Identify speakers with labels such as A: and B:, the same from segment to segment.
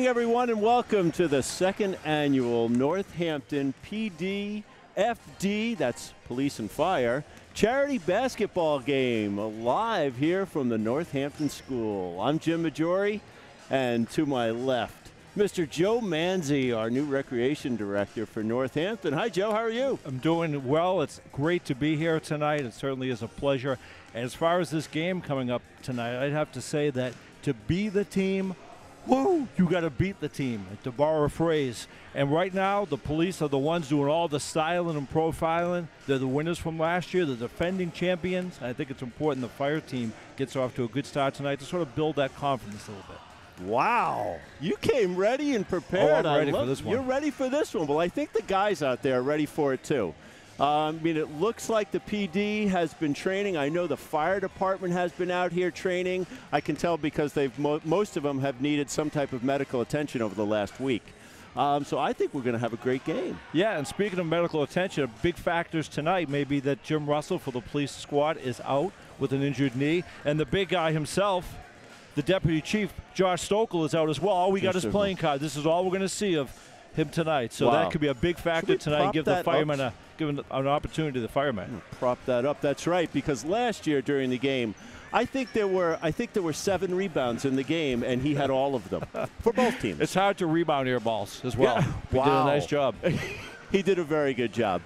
A: morning, everyone, and welcome to the second annual Northampton PDFD, that's Police and Fire, charity basketball game, live here from the Northampton School. I'm Jim Majori, and to my left, Mr. Joe Manzi, our new recreation director for Northampton. Hi, Joe. How are you?
B: I'm doing well. It's great to be here tonight. It certainly is a pleasure. And as far as this game coming up tonight, I'd have to say that to be the team, woo, you got to beat the team, to borrow a phrase. And right now, the police are the ones doing all the styling and profiling. They're the winners from last year, the defending champions. I think it's important the fire team gets off to a good start tonight to sort of build that confidence a little bit.
A: Wow. You came ready and prepared.
B: Oh, I'm ready for this one.
A: You're ready for this one. Well, I think the guys out there are ready for it, too. I mean, it looks like the PD has been training. I know the fire department has been out here training. I can tell because most of them have needed some type of medical attention over the last week. So I think we're going to have a great game.
B: Yeah, and speaking of medical attention, big factors tonight may be that Jim Russell for the police squad is out with an injured knee, and the big guy himself, the deputy chief, Josh Stokel, is out as well. All we got is playing card. This is all we're going to see of him tonight. So that could be a big factor tonight. Give the firemen give an opportunity to the firemen.
A: Prop that up. That's right. Because last year during the game, I think there were 7 rebounds in the game, and he had all of them for both teams.
B: It's hard to rebound air balls as well.
A: Yeah.
B: He did a nice job.
A: He did a very good job.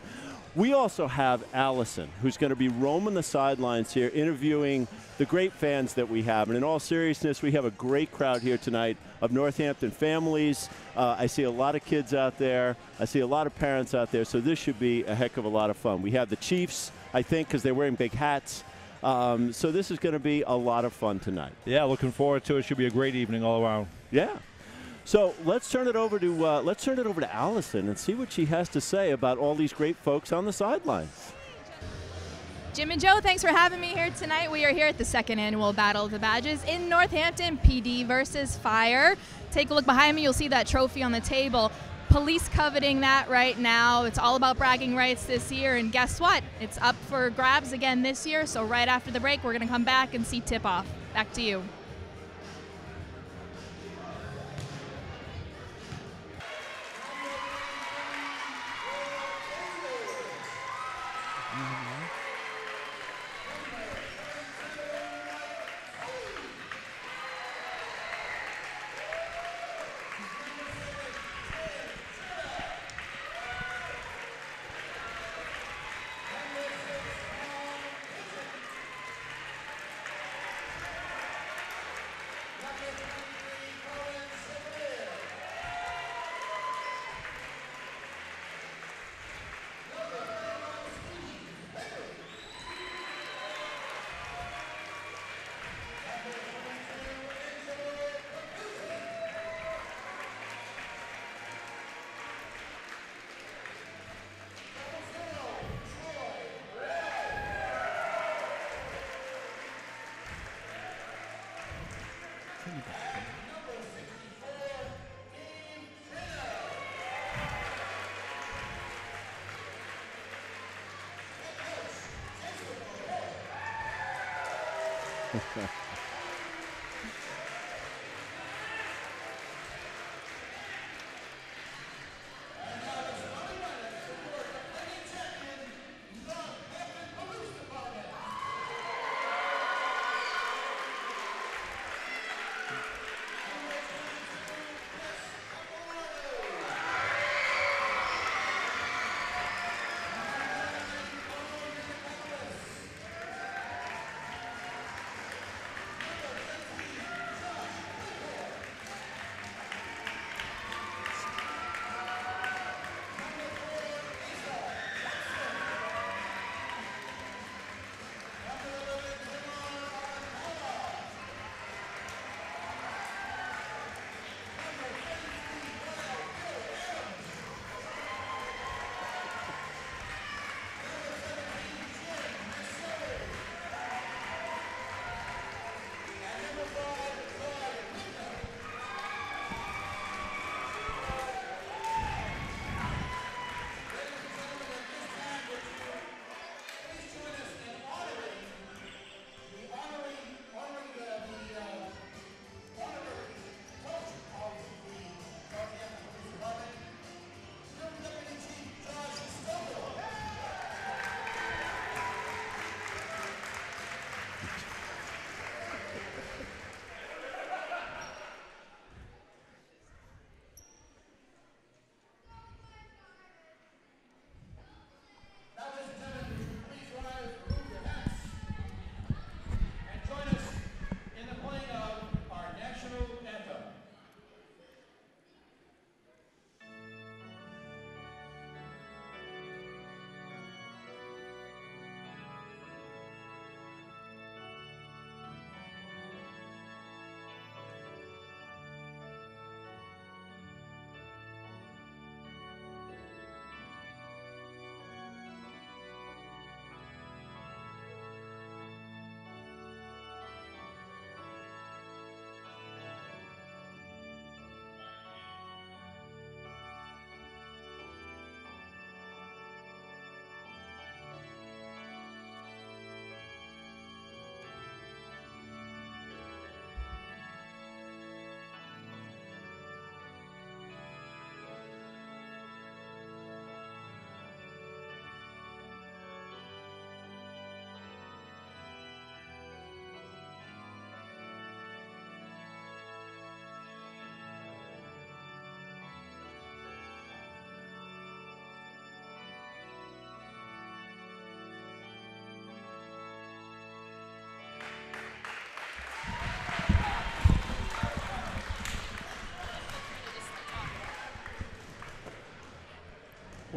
A: We also have Allison, who's going to be roaming the sidelines here, interviewing the great fans that we have. And in all seriousness, we have a great crowd here tonight of Northampton families. I see a lot of kids out there. I see a lot of parents out there. So this should be a heck of a lot of fun. We have the Chiefs, I think, because they're wearing big hats. So this is going to be a lot of fun tonight.
B: Yeah, looking forward to it. Should be a great evening all around.
A: Yeah. So let's turn it over to Allison and see what she has to say about all these great folks on the sidelines.
C: Jim and Joe, thanks for having me here tonight. We are here at the second annual Battle of the Badges in Northampton, PD versus Fire. Take a look behind me. You'll see that trophy on the table. Police coveting that right now. It's all about bragging rights this year, and guess what? It's up for grabs again this year. So right after the break, we're going to come back and see tip-off. Back to you.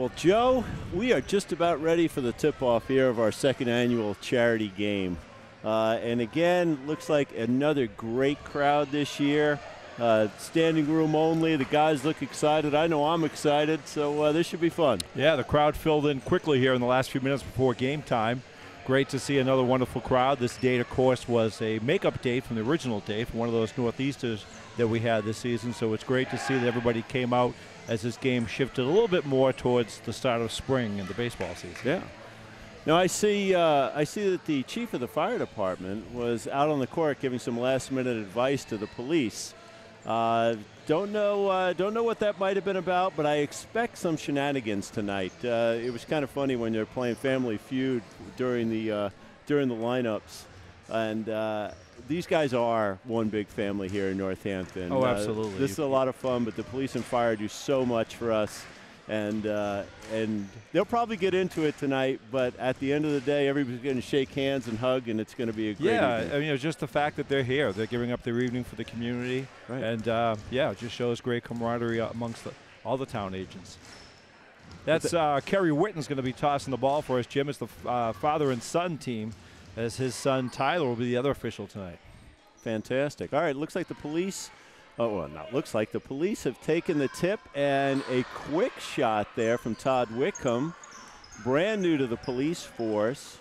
A: Well, Joe, we are just about ready for the tip-off here of our second annual charity game. And again, looks like another great crowd this year. Standing room only. The guys look excited. I know I'm excited, so this should be fun.
B: Yeah, the crowd filled in quickly here in the last few minutes before game time. Great to see another wonderful crowd. This date, of course, was a makeup date from the original date, from one of those Northeasters that we had this season. So it's great to see that everybody came out as this game shifted a little bit more towards the start of spring in the baseball season.
A: Yeah. Now I see that the chief of the fire department was out on the court giving some last-minute advice to the police. Don't know what that might have been about, but I expect some shenanigans tonight. It was kind of funny when they're playing Family Feud during the lineups, and these guys are one big family here in Northampton.
B: Oh, absolutely.
A: This is a lot of fun, but the police and fire do so much for us. And they'll probably get into it tonight, but at the end of the day, everybody's going to shake hands and hug, and it's going to be a great evening.
B: I mean, just the fact that they're here, they're giving up their evening for the community,
A: right.
B: And it just shows great camaraderie amongst all the town agents. That's Kerry Witten's going to be tossing the ball for us. Jim is the father and son team, as his son Tyler will be the other official tonight.
A: Fantastic. All right, looks like the police. Oh, well, not looks like the police have taken the tip, and a quick shot there from Todd Wickham, brand new to the police force.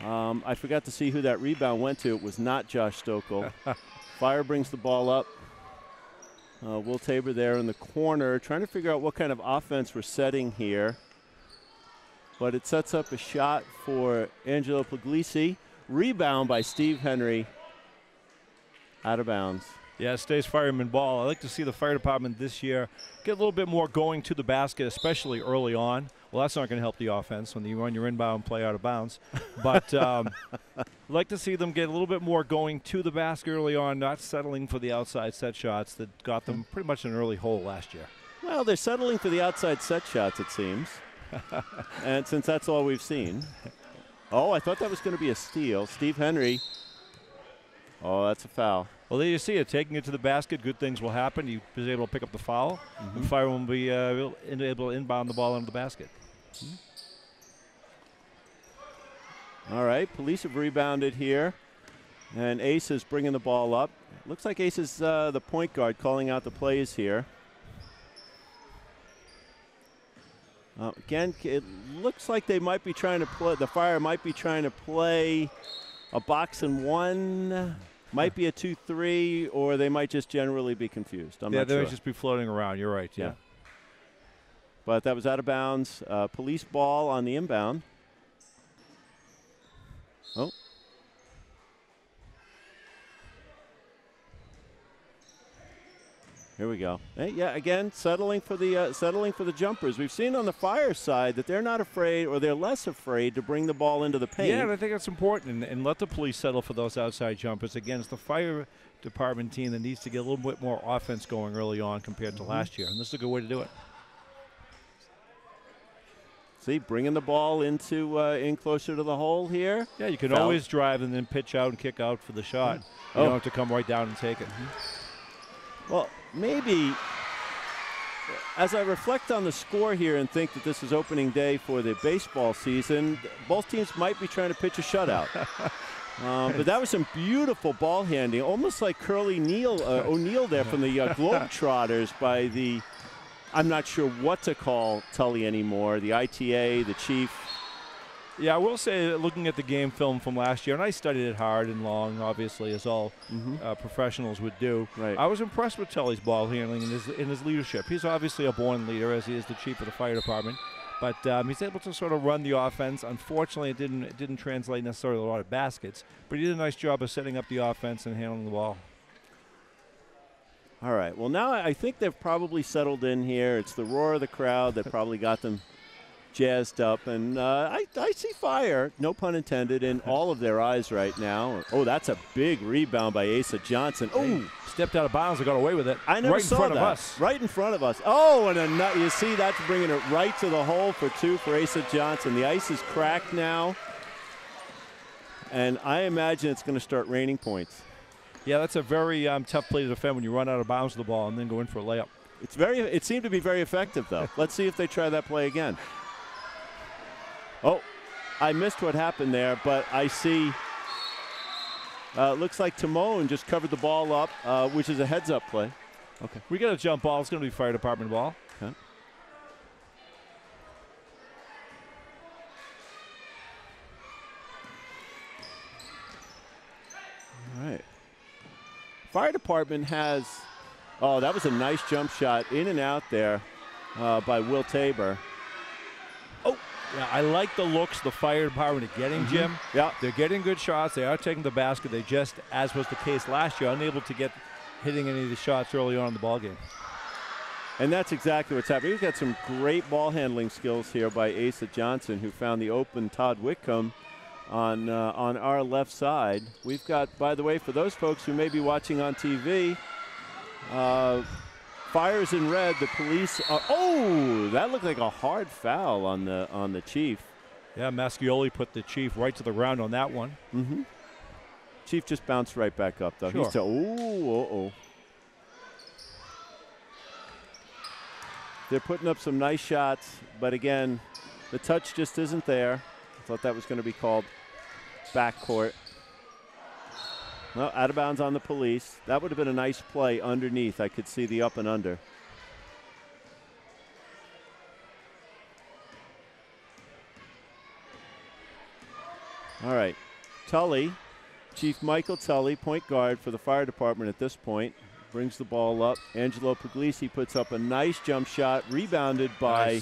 A: I forgot to see who that rebound went to. It was not Josh Stokel. Fire brings the ball up. Will Tabor there in the corner, trying to figure out what kind of offense we're setting here. But it sets up a shot for Angelo Puglisi. Rebound by Steve Henry. Out of bounds.
B: Yeah, it stays fireman ball. I like to see the fire department this year get a little bit more going to the basket, especially early on. Well, that's not going to help the offense when you run your inbound play out of bounds. But I'd like to see them get a little bit more going to the basket early on, not settling for the outside set shots that got them pretty much an early hole last year.
A: Well, they're settling for the outside set shots, it seems. And since that's all we've seen. Oh, I thought that was going to be a steal. Steve Henry. Oh, that's a foul.
B: Well, there you see it. Taking it to the basket, good things will happen. He was able to pick up the foul.
A: Mm-hmm.
B: And Fire will be able to inbound the ball into the basket.
A: All right, police have rebounded here. And Ace is bringing the ball up. Looks like Ace is the point guard calling out the plays here. Again, it looks like they might be trying to play, the Fire might be trying to play a box and one. Might be a 2-3, or they might just generally be confused. I'm not sure.
B: They might just be floating around. You're right, yeah.
A: But that was out of bounds. Police ball on the inbound. Oh. Here we go. Hey, yeah, again, settling for the jumpers. We've seen on the Fire side that they're not afraid, or they're less afraid to bring the ball into the paint.
B: Yeah, and I think that's important, and let the police settle for those outside jumpers. Again, it's the fire department team that needs to get a little bit more offense going early on compared to last year, and this is a good way to do it.
A: See, bringing the ball into in closer to the hole here.
B: Yeah, you can always drive and then pitch out and kick out for the shot. You don't have to come right down and take it.
A: Well, maybe as I reflect on the score here and think that this is opening day for the baseball season, both teams might be trying to pitch a shutout. But that was some beautiful ball handling, almost like Curly O'Neill there from the Globetrotters by the, I'm not sure what to call Tully anymore, the ITA, the chief.
B: Yeah, I will say that looking at the game film from last year, and I studied it hard and long, obviously, as all professionals would do.
A: Right.
B: I was impressed with Tully's ball handling and his leadership. He's obviously a born leader, as he is the chief of the fire department. But he's able to sort of run the offense. Unfortunately, it didn't translate necessarily a lot of baskets, but he did a nice job of setting up the offense and handling the ball.
A: All right. Well, now I think they've probably settled in here. It's the roar of the crowd that probably got them jazzed up, and I see fire, no pun intended, in all of their eyes right now. Oh, that's a big rebound by Asa Johnson. Oh,
B: stepped out of bounds and got away with it.
A: I never
B: right
A: saw
B: in front
A: that.
B: of us.
A: Right in front of us. Oh, and you see that's bringing it right to the hole for two for Asa Johnson. The ice is cracked now, and I imagine it's going to start raining points.
B: Yeah, that's a very tough play to defend when you run out of bounds of the ball and then go in for a layup.
A: It seemed to be very effective, though. Let's see if they try that play again. Oh, I missed what happened there, but I see. Looks like Timone just covered the ball up, which is a heads-up play. Okay.
B: We got a jump ball. It's going to be fire department ball.
A: Okay. All right. Fire department has. Oh, that was a nice jump shot in and out there by Will Tabor.
B: Oh, yeah, I like the looks the fire department are getting, Jim.
A: Yeah.
B: They're getting good shots. They are taking the basket. They just, as was the case last year, unable to get hitting any of the shots early on in the ball game.
A: And that's exactly what's happening. We've got some great ball handling skills here by Asa Johnson, who found the open Todd Whitcomb on our left side. We've got, by the way, for those folks who may be watching on TV, Fire's in red. The police are, oh, that looked like a hard foul on the Chief.
B: Yeah, Mascioli put the Chief right to the ground on that one.
A: Mm-hmm. Chief just bounced right back up, though.
B: Sure.
A: He's oh. They're putting up some nice shots, but again, the touch just isn't there. I thought that was going to be called backcourt. Well, out of bounds on the police. That would have been a nice play underneath. I could see the up and under. All right. Tully, Chief Michael Tully, point guard for the fire department at this point, brings the ball up. Angelo Puglisi puts up a nice jump shot, rebounded by,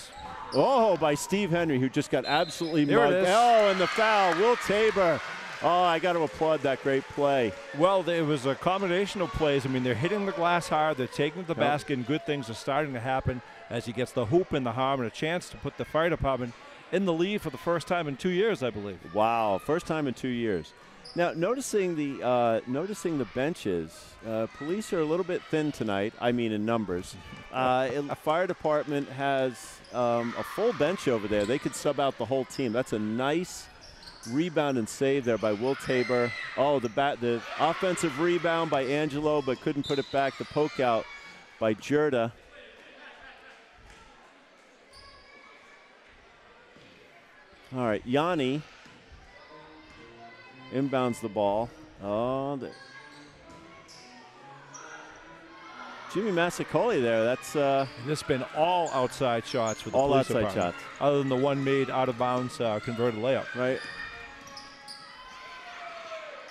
A: by Steve Henry, who just got absolutely mugged. Oh, and the foul, Will Tabor. Oh, I got to applaud that great play.
B: Well, it was a combination of plays. I mean, they're hitting the glass hard. They're taking the basket, and good things are starting to happen as he gets the hoop in the arm and a chance to put the fire department in the lead for the first time in 2 years, I believe.
A: Wow, first time in 2 years. Now, noticing the benches, police are a little bit thin tonight. I mean, in numbers. Fire department has a full bench over there. They could sub out the whole team. That's a nice rebound and save there by Will Tabor. Oh, the offensive rebound by Angelo, but couldn't put it back. The poke out by Jerda. All right, Yanni inbounds the ball. Oh, Jimmy Massicoli there. That's
B: this has been all outside shots for the
A: all
B: police
A: outside
B: department,
A: shots,
B: other than the one made out of bounds converted layup.
A: Right.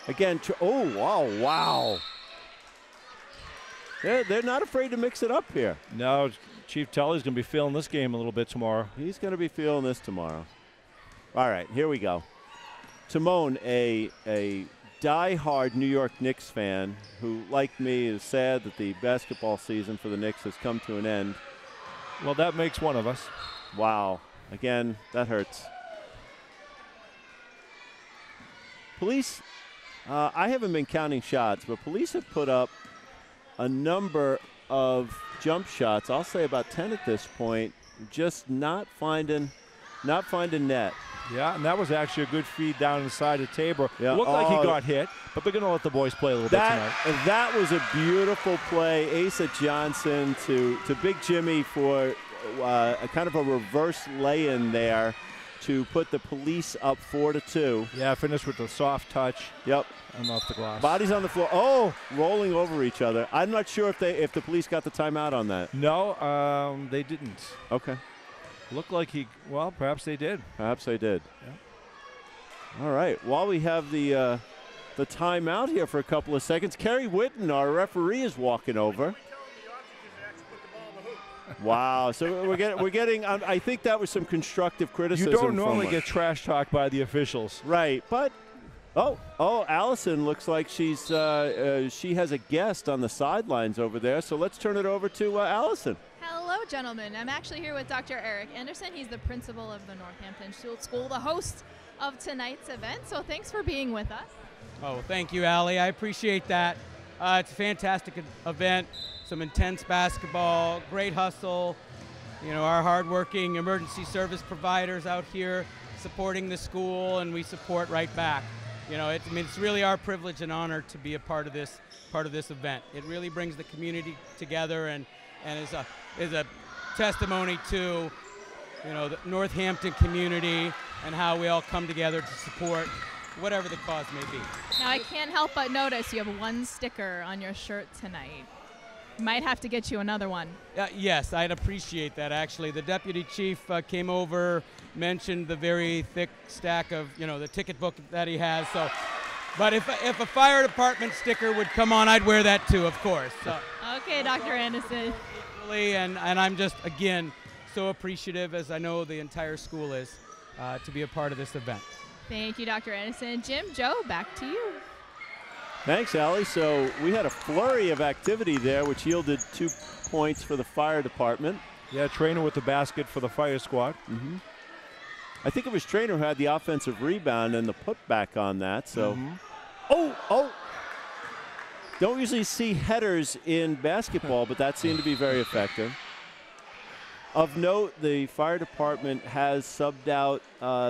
A: Again, wow. They're not afraid to mix it up here.
B: No, Chief Tully's going to be feeling this game a little bit tomorrow.
A: He's going to be feeling this tomorrow. All right, here we go. Timone, a die-hard New York Knicks fan who, like me, is sad that the basketball season for the Knicks has come to an end.
B: Well, that makes one of us.
A: Wow. Again, that hurts. Police, I haven't been counting shots, but police have put up a number of jump shots. I'll say about 10 at this point, just not finding net.
B: Yeah, and that was actually a good feed down inside of Tabor.
A: Yeah.
B: Looked like he got hit, but they're going to let the boys play a little bit tonight.
A: That was a beautiful play. Asa Johnson to Big Jimmy for a kind of a reverse lay-in there to put the police up 4-2.
B: Yeah, finished with a soft touch.
A: Yep.
B: And off the glass.
A: Bodies on the floor. Oh, rolling over each other. I'm not sure if the police got the timeout on that.
B: No, they didn't.
A: Okay.
B: Looked like perhaps they did.
A: Perhaps they did.
B: Yeah.
A: All right. While we have the timeout here for a couple of seconds, Kerry Whitten, our referee, is walking over. Wow. So we're getting. I think that was some constructive criticism.
B: You don't normally get trash talked by the officials,
A: right? But Allison looks like she has a guest on the sidelines over there. So let's turn it over to Allison.
C: Hello, gentlemen. I'm actually here with Dr. Eric Anderson. He's the principal of the Northampton School, the host of tonight's event. So thanks for being with us.
D: Oh, thank you, Allie. I appreciate that. It's a fantastic event. Some intense basketball, great hustle. You know, our hardworking emergency service providers out here supporting the school, and we support right back. You know, it's really our privilege and honor to be a part of this event. It really brings the community together, and and is a testimony to, you know, the Northampton community and how we all come together to support whatever the cause may be.
C: Now, I can't help but notice you have one sticker on your shirt tonight. Might have to get you another one.
D: Yes, I'd appreciate that, actually. The deputy chief came over, mentioned the very thick stack of, you know, the ticket book that he has. So, but if a fire department sticker would come on, I'd wear that too, of course. So.
C: Okay, Dr. Anderson.
D: And I'm just, again, so appreciative, as I know the entire school is, to be a part of this event.
C: Thank you, Dr. Anderson. Jim, Joe, back to you.
A: Thanks, Allie. So we had a flurry of activity there, which yielded 2 points for the fire department.
B: Yeah, Trainer with the basket for the fire squad.
A: Mm-hmm. I think it was Trainer who had the offensive rebound and the putback on that. So, oh! Don't usually see headers in basketball, but that seemed to be very effective. Of note, the fire department has subbed out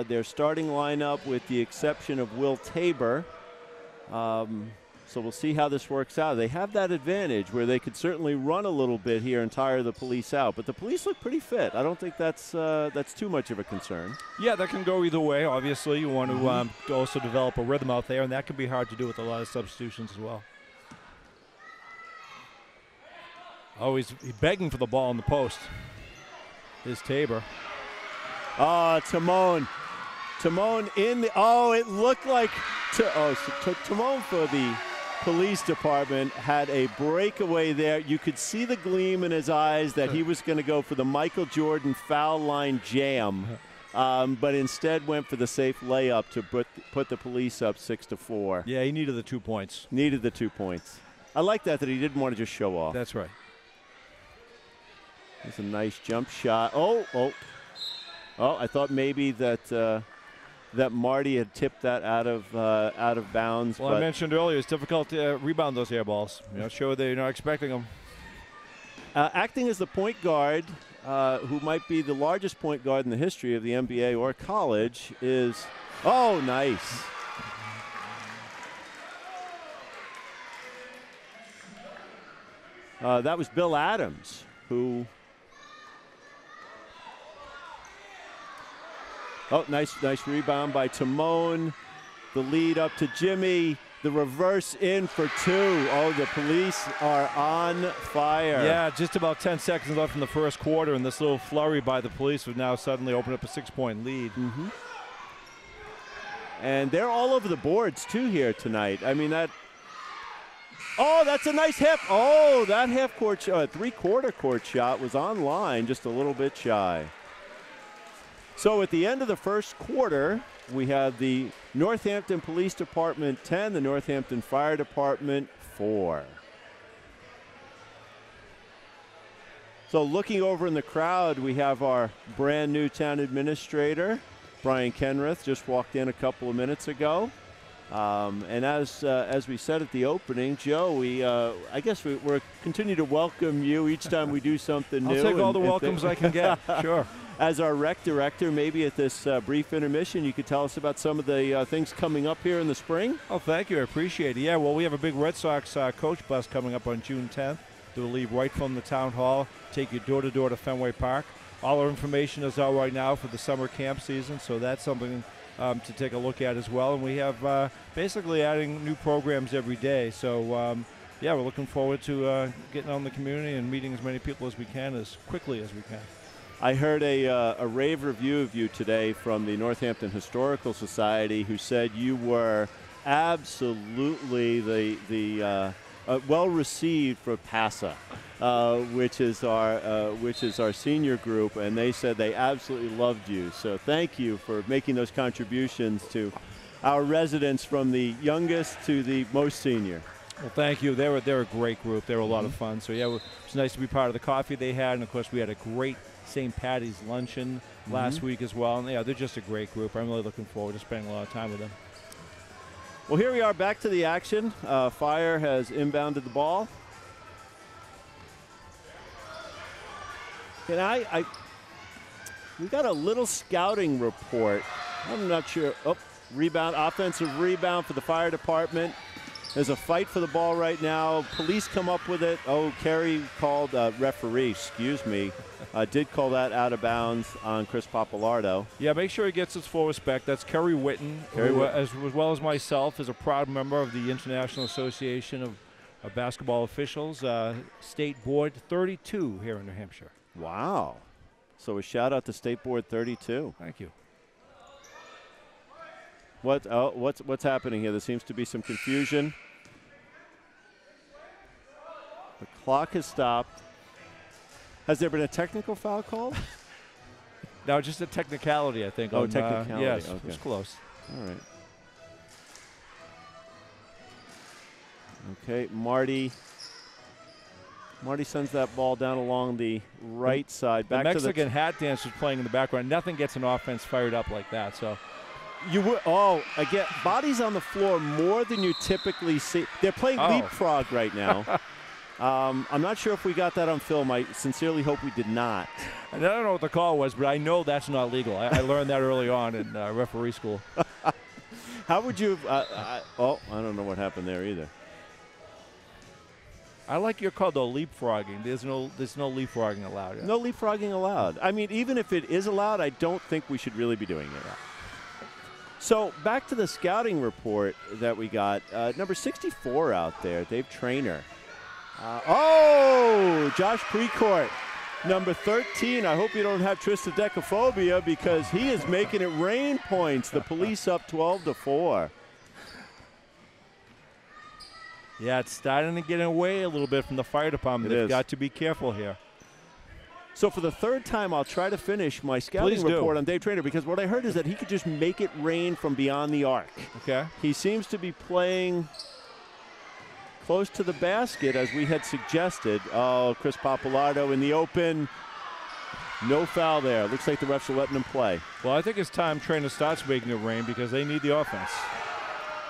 A: their starting lineup with the exception of Will Tabor. So we'll see how this works out. They have that advantage where they could certainly run a little bit here and tire the police out. But the police look pretty fit. I don't think that's too much of a concern.
B: Yeah, that can go either way. Obviously, you want to also develop a rhythm out there, and that can be hard to do with a lot of substitutions as well. Oh, he's begging for the ball in the post. Here's Tabor.
A: Timon. Timon in the, it looked like, Timon for the police department had a breakaway there. You could see the gleam in his eyes that he was going to go for the Michael Jordan foul line jam, but instead went for the safe layup to put the police up 6-4.
B: Yeah, he needed the 2 points.
A: Needed the 2 points. I like that he didn't want to just show off.
B: That's right.
A: It's a nice jump shot. Oh, I thought maybe that Marty had tipped that out of bounds.
B: Well, I mentioned earlier it's difficult to rebound those air balls. You're not sure they're not expecting them.
A: Acting as the point guard, who might be the largest point guard in the history of the NBA or college, is nice. That was Bill Adams, who. Nice rebound by Timon. The lead up to Jimmy. The reverse in for 2. The police are on fire.
B: Yeah, just about 10 seconds left in the first quarter, and this little flurry by the police would now suddenly open up a 6-point lead.
A: Mm-hmm. And they're all over the boards, too, here tonight. I mean, that. That's a nice hip. That half-court, three-quarter court shot was on line, just a little bit shy. So at the end of the first quarter, we have the Northampton Police Department 10, the Northampton Fire Department 4. So looking over in the crowd, we have our brand new town administrator, Brian Kenrath, just walked in a couple of minutes ago. And as we said at the opening, Joe, I guess we're continue to welcome you each time we do something new.
B: I'll take all the welcomes I can get. Sure.
A: As our rec director, maybe at this brief intermission, you could tell us about some of the things coming up here in the spring.
B: Oh, thank you. I appreciate it. Yeah, well, we have a big Red Sox coach bus coming up on June 10th. They'll leave right from the town hall, take you door-to-door to Fenway Park. All our information is out right now for the summer camp season, so that's something to take a look at as well. And we have basically adding new programs every day. So, yeah, we're looking forward to getting out in the community and meeting as many people as we can as quickly as we can.
A: I heard a rave review of you today from the Northampton Historical Society, who said you were absolutely the well received for PASA, which is our senior group, and they said they absolutely loved you. So thank you for making those contributions to our residents from the youngest to the most senior.
B: Well, thank you. They're a great group. They were a lot of fun. So yeah, it was nice to be part of the coffee they had, and of course we had a great St. Patty's luncheon last week as well. And yeah, they're just a great group. I'm really looking forward to spending a lot of time with them.
A: Well, here we are back to the action. Fire has inbounded the ball. And we got a little scouting report. I'm not sure. Rebound, offensive rebound for the fire department. There's a fight for the ball right now. Police come up with it. Oh, Kerry called, referee, excuse me, did call that out of bounds on Chris Papalardo.
B: Yeah, make sure he gets his full respect. That's Kerry Witten, who, as well as myself, is a proud member of the International Association of Basketball Officials, State Board 32 here in New Hampshire.
A: Wow. So a shout out to State Board 32.
B: Thank you.
A: What's happening here? There seems to be some confusion. The clock has stopped. Has there been a technical foul called?
B: No, just a technicality, I think.
A: Oh, technicality.
B: Yes,
A: okay.
B: it was close.
A: All right. Okay, Marty sends that ball down along the right side. Back
B: the Mexican hat dance was playing in the background. Nothing gets an offense fired up like that. So
A: you would again, bodies on the floor more than you typically see. They're playing leapfrog right now. I'm not sure if we got that on film. I sincerely hope we did not.
B: And I don't know what the call was, but I know that's not legal. I learned that early on in referee school.
A: How would you? I don't know what happened there either.
B: I like your call though, leapfrogging. There's no leapfrogging allowed. Yeah.
A: No leapfrogging allowed. I mean, even if it is allowed, I don't think we should really be doing it. So back to the scouting report that we got. Number 64 out there, Dave Traynor. Josh Precourt, number 13. I hope you don't have tristodecaphobia because he is making it rain points. The Police up 12-4.
B: Yeah, it's starting to get away a little bit from the fire department. They've got to be careful here.
A: So for the third time, I'll try to finish my scouting report on Dave Traynor because what I heard is that he could just make it rain from beyond the arc.
B: Okay.
A: He seems to be playing close to the basket, as we had suggested. Oh, Chris Papalardo in the open. No foul there. Looks like the refs are letting him play.
B: Well, I think it's time Traynor starts making it rain because they need the offense.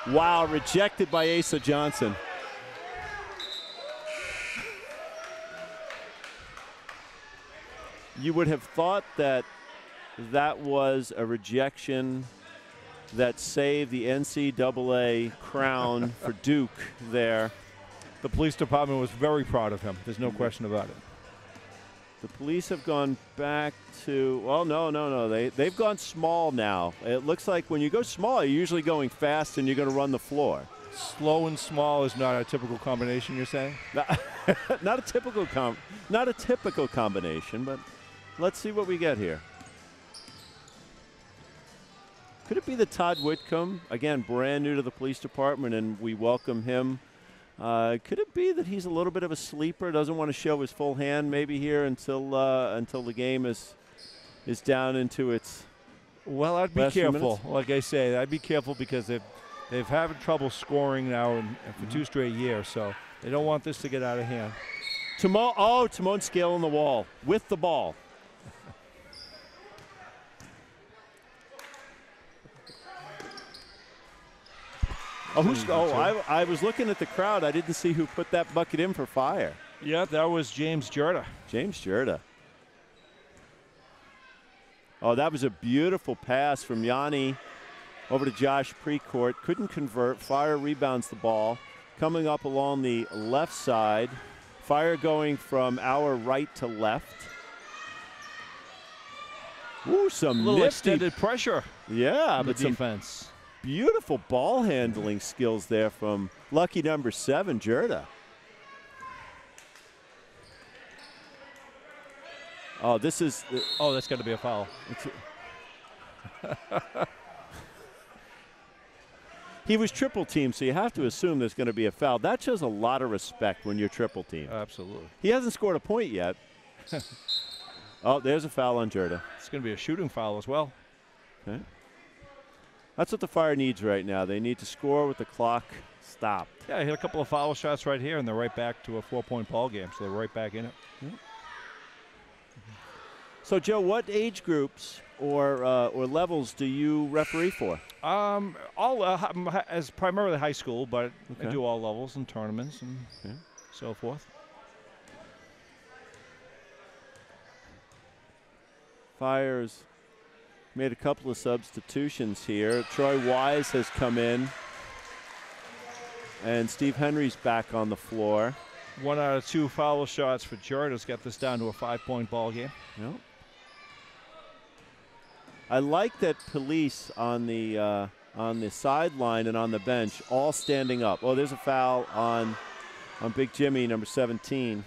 A: Wow, rejected by Asa Johnson. You would have thought that that was a rejection that saved the NCAA crown for Duke there.
B: The police department was very proud of him. There's no question about it.
A: The Police have gone back to, well, no. They've gone small now. It looks like when you go small, you're usually going fast and you're going to run the floor.
B: Slow and small is not a typical combination, you're saying?
A: Not a typical combination, but let's see what we get here. Could it be the Todd Whitcomb, again, brand new to the police department, and we welcome him? Could it be that he's a little bit of a sleeper, doesn't want to show his full hand maybe here until the game is down into its
B: Well, I'd be careful. Like I say, I'd be careful because they've having trouble scoring now for 2 straight years, so they don't want this to get out of hand.
A: Timon scaling the wall with the ball. I was looking at the crowd. I didn't see who put that bucket in for Fire.
B: Yeah, that was James Jerda.
A: James Jerda. Oh, that was a beautiful pass from Yanni over to Josh Precourt. Couldn't convert. Fire rebounds the ball. Coming up along the left side. Fire going from our right to left. Ooh, some
B: little
A: nifty
B: extended pressure.
A: Yeah, but some
B: defense.
A: Beautiful ball handling skills there from lucky number 7, Jerda. Oh, this is.
B: That's got to be a foul.
A: He was triple teamed, so you have to assume there's going to be a foul. That shows a lot of respect when you're triple teamed.
B: Absolutely.
A: He hasn't scored a point yet. Oh, there's a foul on Jerda.
B: It's going to be a shooting foul as well.
A: Okay. That's what the Fire needs right now. They need to score with the clock stopped.
B: Yeah, I hit a couple of foul shots right here, and they're right back to a 4-point ball game, so they're right back in it.
A: Yep. So, Joe, what age groups or levels do you referee for?
B: As primarily high school, but I do all levels and tournaments and so forth.
A: Fire's made a couple of substitutions here. Troy Wise has come in. And Steve Henry's back on the floor.
B: 1 out of 2 foul shots for Jordan's got this down to a 5-point ball game.
A: Yep. I like that police on the sideline and on the bench all standing up. Oh, there's a foul on Big Jimmy, number 17.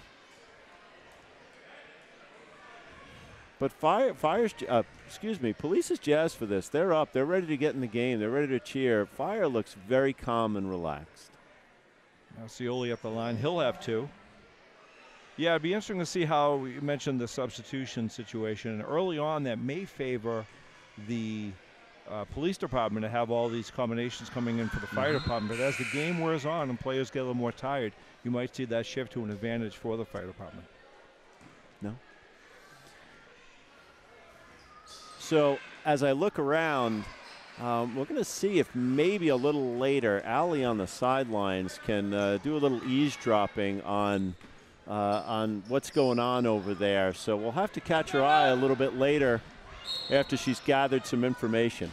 A: But Police is jazzed for this. They're up. They're ready to get in the game. They're ready to cheer. Fire looks very calm and relaxed.
B: Now Scioli up the line. He'll have 2. Yeah, it'd be interesting to see how you mentioned the substitution situation. And early on, that may favor the police department to have all these combinations coming in for the fire department. But as the game wears on and players get a little more tired, you might see that shift to an advantage for the fire department.
A: No. So as I look around, we're going to see if maybe a little later, Allie on the sidelines can do a little eavesdropping on what's going on over there. So we'll have to catch her eye a little bit later after she's gathered some information.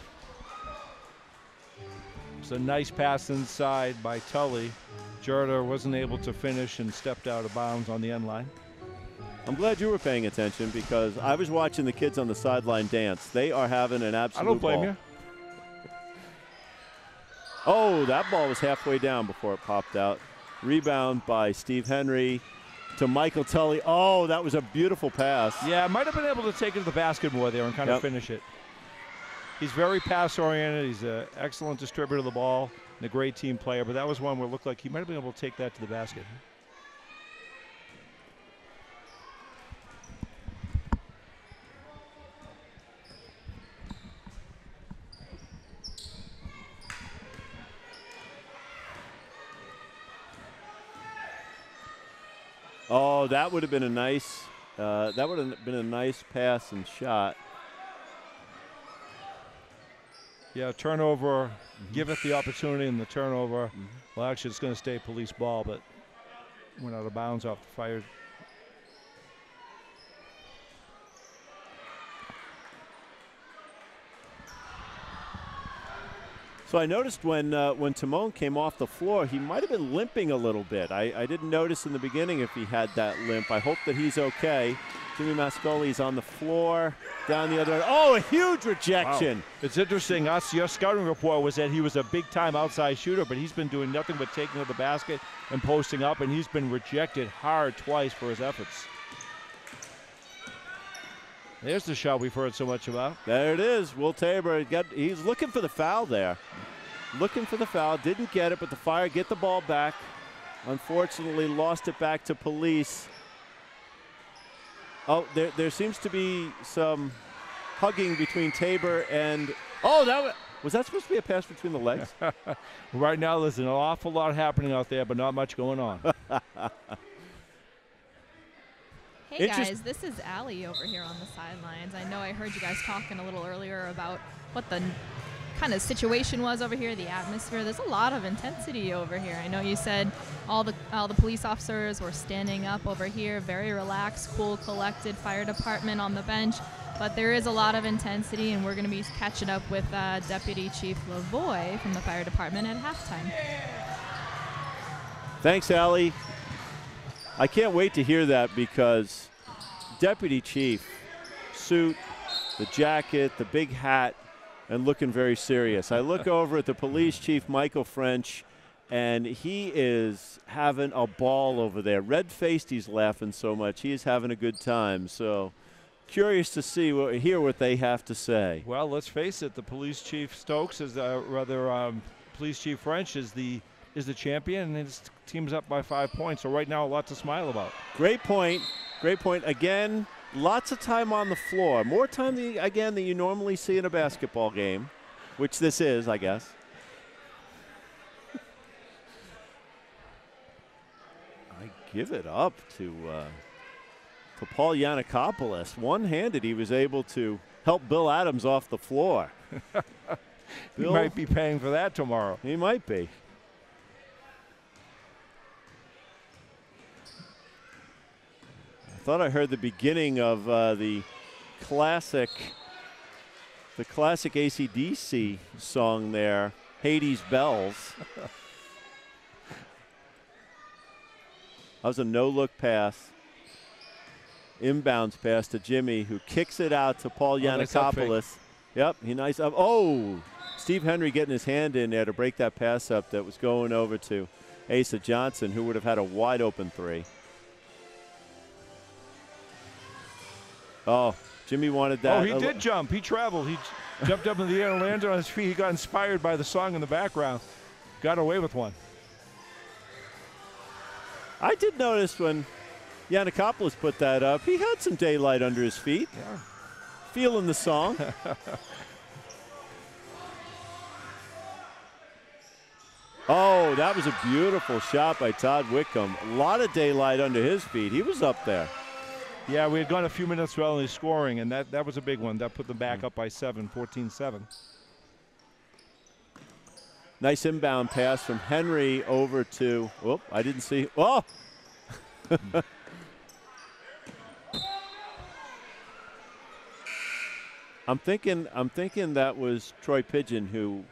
B: It's a nice pass inside by Tully. Jordan wasn't able to finish and stepped out of bounds on the end line.
A: I'm glad you were paying attention because I was watching the kids on the sideline dance. They are having an absolute
B: I don't blame
A: ball.
B: you.
A: Oh, that ball was halfway down before it popped out. Rebound by Steve Henry to Michael Tully. Oh, that was a beautiful pass.
B: Yeah, might have been able to take it to the basket more there and kind of finish it. He's very pass-oriented. He's an excellent distributor of the ball and a great team player, but that was one where it looked like he might have been able to take that to the basket.
A: Oh, that would have been a nice. That would have been a nice pass and shot.
B: Yeah, turnover. Give it the opportunity, and the turnover. Well, actually, it's going to stay police ball, but went out of bounds off the fire.
A: So I noticed when Timon came off the floor, he might have been limping a little bit. I didn't notice in the beginning if he had that limp. I hope that he's okay. Jimmy Mascoli's on the floor, down the other end. Oh, a huge rejection.
B: Wow. It's interesting. Your scouting report was that he was a big-time outside shooter, but he's been doing nothing but taking to the basket and posting up, and he's been rejected hard twice for his efforts. There's the shot we've heard so much about.
A: There it is. Will Tabor, he's looking for the foul there. Looking for the foul, didn't get it, but the Fire get the ball back. Unfortunately, lost it back to police. Oh, there seems to be some hugging between Tabor and, oh, was that supposed to be a pass between the legs?
B: Right now, there's an awful lot happening out there, but not much going on.
C: Hey guys, this is Allie over here on the sidelines. I know I heard you guys talking a little earlier about what the kind of situation was over here, the atmosphere. There's a lot of intensity over here. I know you said all the police officers were standing up over here, very relaxed, cool, collected, fire department on the bench. But there is a lot of intensity, and we're going to be catching up with Deputy Chief Lavoie from the fire department at halftime.
A: Thanks, Allie. I can't wait to hear that because Deputy Chief, suit, the jacket, the big hat, and looking very serious. I look over at the police chief, Michael French, and he is having a ball over there. Red-faced, he's laughing so much. He is having a good time. So curious to hear what they have to say.
B: Well, let's face it, the police chief Stokes is police chief French is the champion, and his team's up by 5 points. So right now, a lot to smile about.
A: Great point. Great point. Again, lots of time on the floor. More time, than you normally see in a basketball game, which this is, I guess. I give it up to Paul Yannikopoulos. One-handed, he was able to help Bill Adams off the floor.
B: He might be paying for that tomorrow.
A: He might be. I thought I heard the beginning of the classic AC/DC song there, Hades Bells. That was a no-look pass. Inbounds pass to Jimmy, who kicks it out to Paul Yannikopoulos. Yep, he nice up. Oh, Steve Henry getting his hand in there to break that pass up that was going over to Asa Johnson, who would have had a wide-open three. Oh, Jimmy wanted that.
B: Oh, he did jump. He traveled. He jumped up in the air and landed on his feet. He got inspired by the song in the background. Got away with one.
A: I did notice when Yannikopoulos put that up, he had some daylight under his feet.
B: Yeah.
A: Feeling the song. Oh, that was a beautiful shot by Todd Wickham. A lot of daylight under his feet. He was up there.
B: Yeah, we had gone a few minutes without only scoring, and that was a big one. That put them back up by 7, 14-7.
A: Nice inbound pass from Henry over to, oh, I didn't see, oh! I'm thinking that was Troy Pigeon who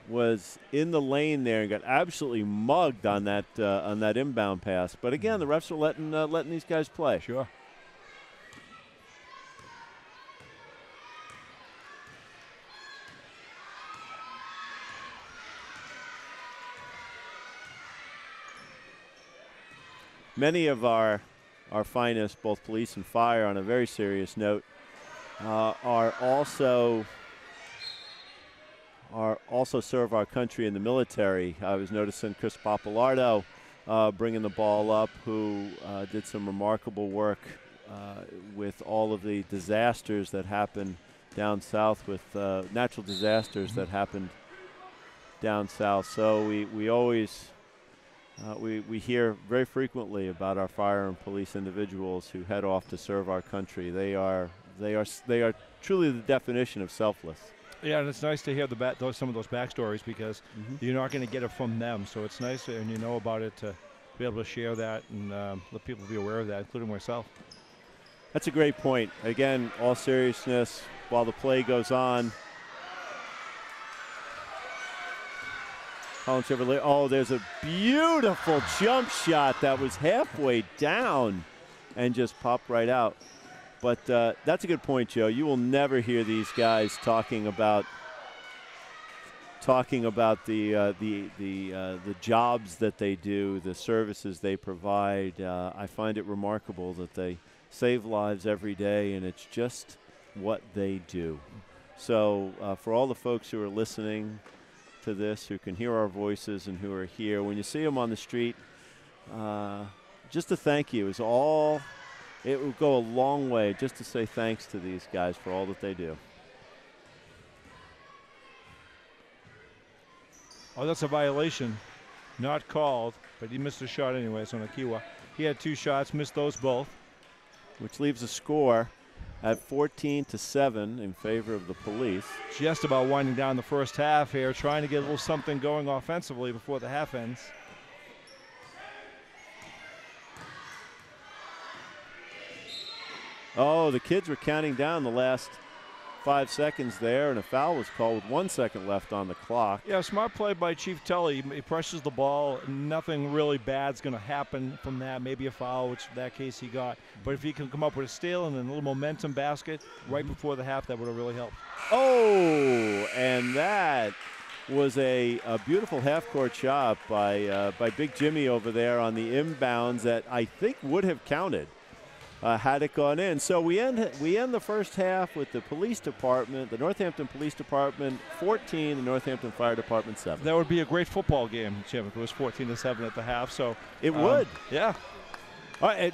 A: was in the lane there and got absolutely mugged on that inbound pass. But again, the refs are letting these guys play.
B: Sure.
A: Many of our finest, both police and fire, on a very serious note, are also serve our country in the military. I was noticing Chris Papalardo bringing the ball up, who did some remarkable work with all of the disasters that happened down south, with natural disasters that happened down south. So we always we hear very frequently about our fire and police individuals who head off to serve our country. They are truly the definition of selfless.
B: Yeah, and it's nice to hear some of those backstories, because you're not going to get it from them. So it's nice, and you know about it, to be able to share that and let people be aware of that, including myself.
A: That's a great point. Again, all seriousness, while the play goes on. Collins Chevrolet. Oh, there's a beautiful jump shot that was halfway down and just popped right out. But that's a good point, Joe. You will never hear these guys talking about the jobs that they do, the services they provide. I find it remarkable that they save lives every day, and it's just what they do. So for all the folks who are listening to this, who can hear our voices and who are here, when you see them on the street, just a thank you is all. It will go a long way just to say thanks to these guys for all that they do.
B: Oh, that's a violation. Not called, but he missed a shot anyways on Akiwa. He had 2 shots, missed those both.
A: Which leaves a score at 14-7 in favor of the police.
B: Just about winding down the first half here, trying to get a little something going offensively before the half ends.
A: Oh, the kids were counting down the last 5 seconds there, and a foul was called with 1 second left on the clock.
B: Yeah, smart play by Chief Tully. He pressures the ball. Nothing really bad's going to happen from that. Maybe a foul, which in that case he got. But if he can come up with a steal and then a little momentum basket right before the half, that would have really helped.
A: Oh, and that was a beautiful half-court shot by Big Jimmy over there on the inbounds that I think would have counted had it gone in. So we end the first half with the police department, the Northampton Police Department 14, the Northampton Fire Department 7.
B: That would be a great football game, Jim, if it was 14-7 at the half. So
A: it would.
B: Yeah.
A: All right,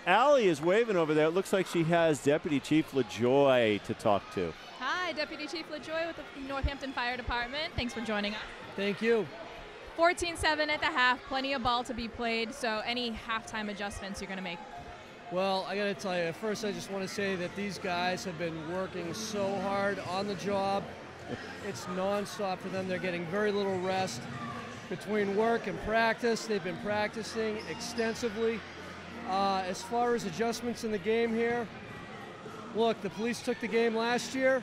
A: Allie is waving over there. It looks like she has Deputy Chief LaJoy to talk to.
C: Hi, Deputy Chief LaJoy with the Northampton Fire Department. Thanks for joining us.
D: Thank you.
C: 14-7 at the half, plenty of ball to be played, so any halftime adjustments you're going to make?
E: Well, I got to tell you, first I just want to say that these guys have been working so hard on the job. It's nonstop for them. They're getting very little rest. Between work and practice, they've been practicing extensively. As far as adjustments in the game here, look, the police took the game last year.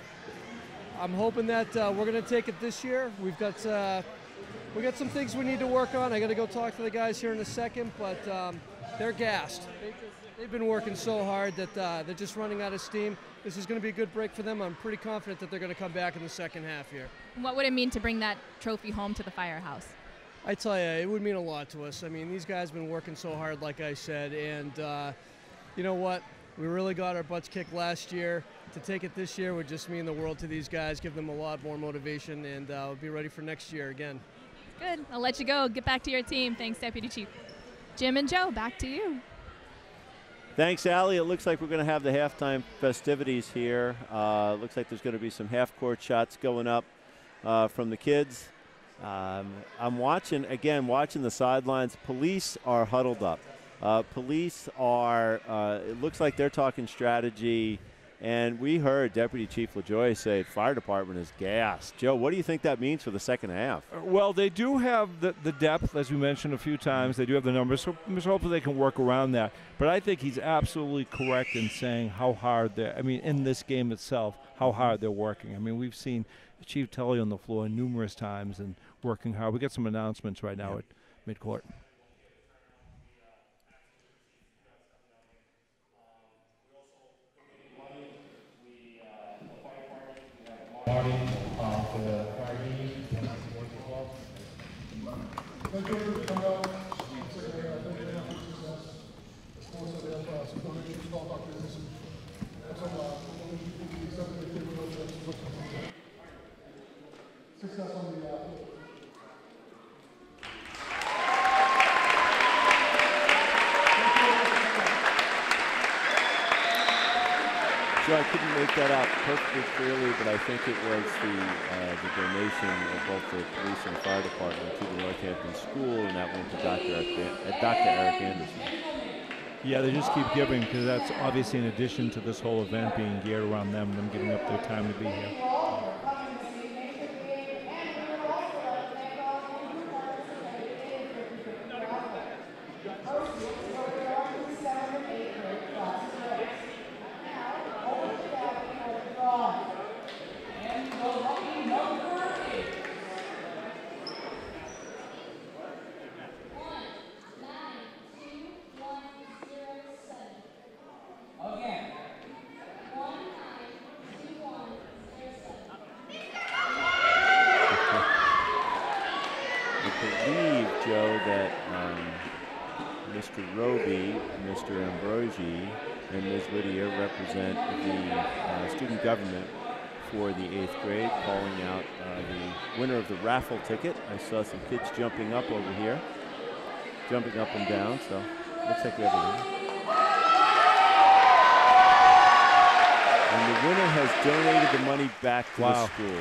E: I'm hoping that we're going to take it this year. We've got we got some things we need to work on. I got to go talk to the guys here in a second, but they're gassed. They've been working so hard that they're just running out of steam. This is going to be a good break for them. I'm pretty confident that they're going to come back in the second half here.
C: What would it mean to bring that trophy home to the Firehouse?
E: I tell you, it would mean a lot to us. I mean, these guys have been working so hard, like I said, and you know what? We really got our butts kicked last year. To take it this year would just mean the world to these guys, give them a lot more motivation, and we'll be ready for next year again.
C: Good. I'll let you go. Get back to your team. Thanks, Deputy Chief. Jim and Joe, back to you.
A: Thanks, Allie. It looks like we're going to have the halftime festivities here. Looks like there's going to be some half-court shots going up from the kids. I'm watching the sidelines. Police are huddled up. Police are, it looks like they're talking strategy. And we heard Deputy Chief LaJoy say fire department is gassed. Joe, what do you think that means for the second half?
B: Well, they do have the depth, as we mentioned a few times. They do have the numbers, so hopefully they can work around that. But I think he's absolutely correct in saying how hard they're, in this game itself, how hard they're working. I mean, we've seen Chief Tully on the floor numerous times and working hard. We got some announcements right now at midcourt.
A: So I couldn't make that out perfectly clearly, but I think it was the donation of both the police and fire department to the Northampton School, and that went to Dr. Eric Anderson.
B: Yeah, they just keep giving because that's obviously in addition to this whole event being geared around them giving up their time to be here.
A: Mr. Roby, Mr. Ambrosi, and Ms. Whittier represent the student government for the 8th grade, calling out the winner of the raffle ticket. I saw some kids jumping up over here, jumping up and down, so looks like we have a winner. And the winner has donated the money back to the school.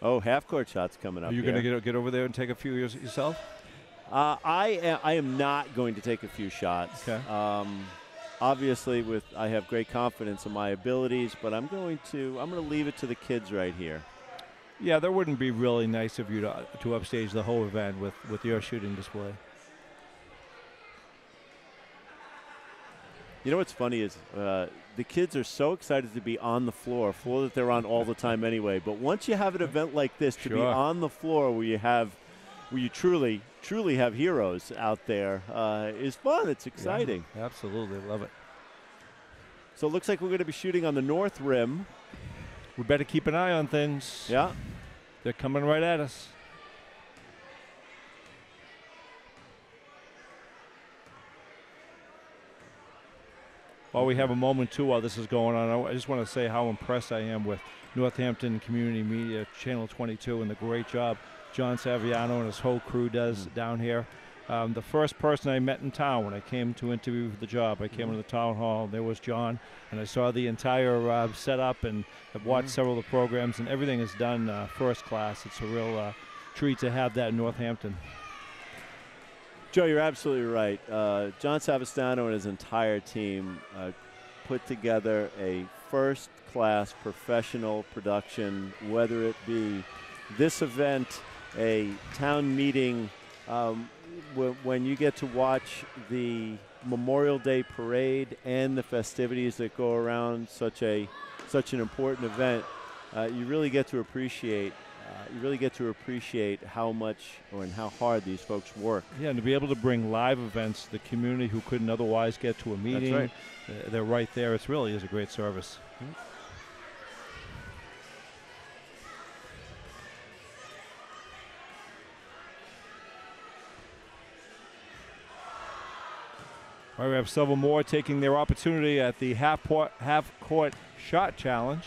A: Oh, half-court shots coming up.
B: Are you going to get over there and take a few yourself?
A: I am not going to take a few shots.
B: Okay.
A: Obviously, I have great confidence in my abilities, but I'm going to leave it to the kids right here.
B: Yeah, that wouldn't be really nice of you to upstage the whole event with your shooting display.
A: You know what's funny is the kids are so excited to be on the floor that they're on all the time anyway. But once you have an event like this, to be on the floor where you truly have heroes out there is fun. It's exciting.
B: Yeah, absolutely, love it.
A: So it looks like we're going to be shooting on the north rim.
B: We better keep an eye on things.
A: Yeah,
B: they're coming right at us. While we have a moment, too, while this is going on, I just want to say how impressed I am with Northampton Community Media, Channel 22, and the great job John Saviano and his whole crew does down here. The first person I met in town when I came to interview for the job, I came into the town hall, there was John, and I saw the entire setup and have watched several of the programs, and everything is done first class. It's a real treat to have that in Northampton.
A: Joe, you're absolutely right. John Savastano and his entire team put together a first-class professional production, whether it be this event, a town meeting when you get to watch the Memorial Day parade and the festivities that go around such an important event, you really get to appreciate how much and how hard these folks work.
B: Yeah, and to be able to bring live events to the community who couldn't otherwise get to a meeting.
A: That's right.
B: They're right there. It really is a great service.
A: Mm-hmm.
B: All right, we have several more taking their opportunity at the half-court shot challenge.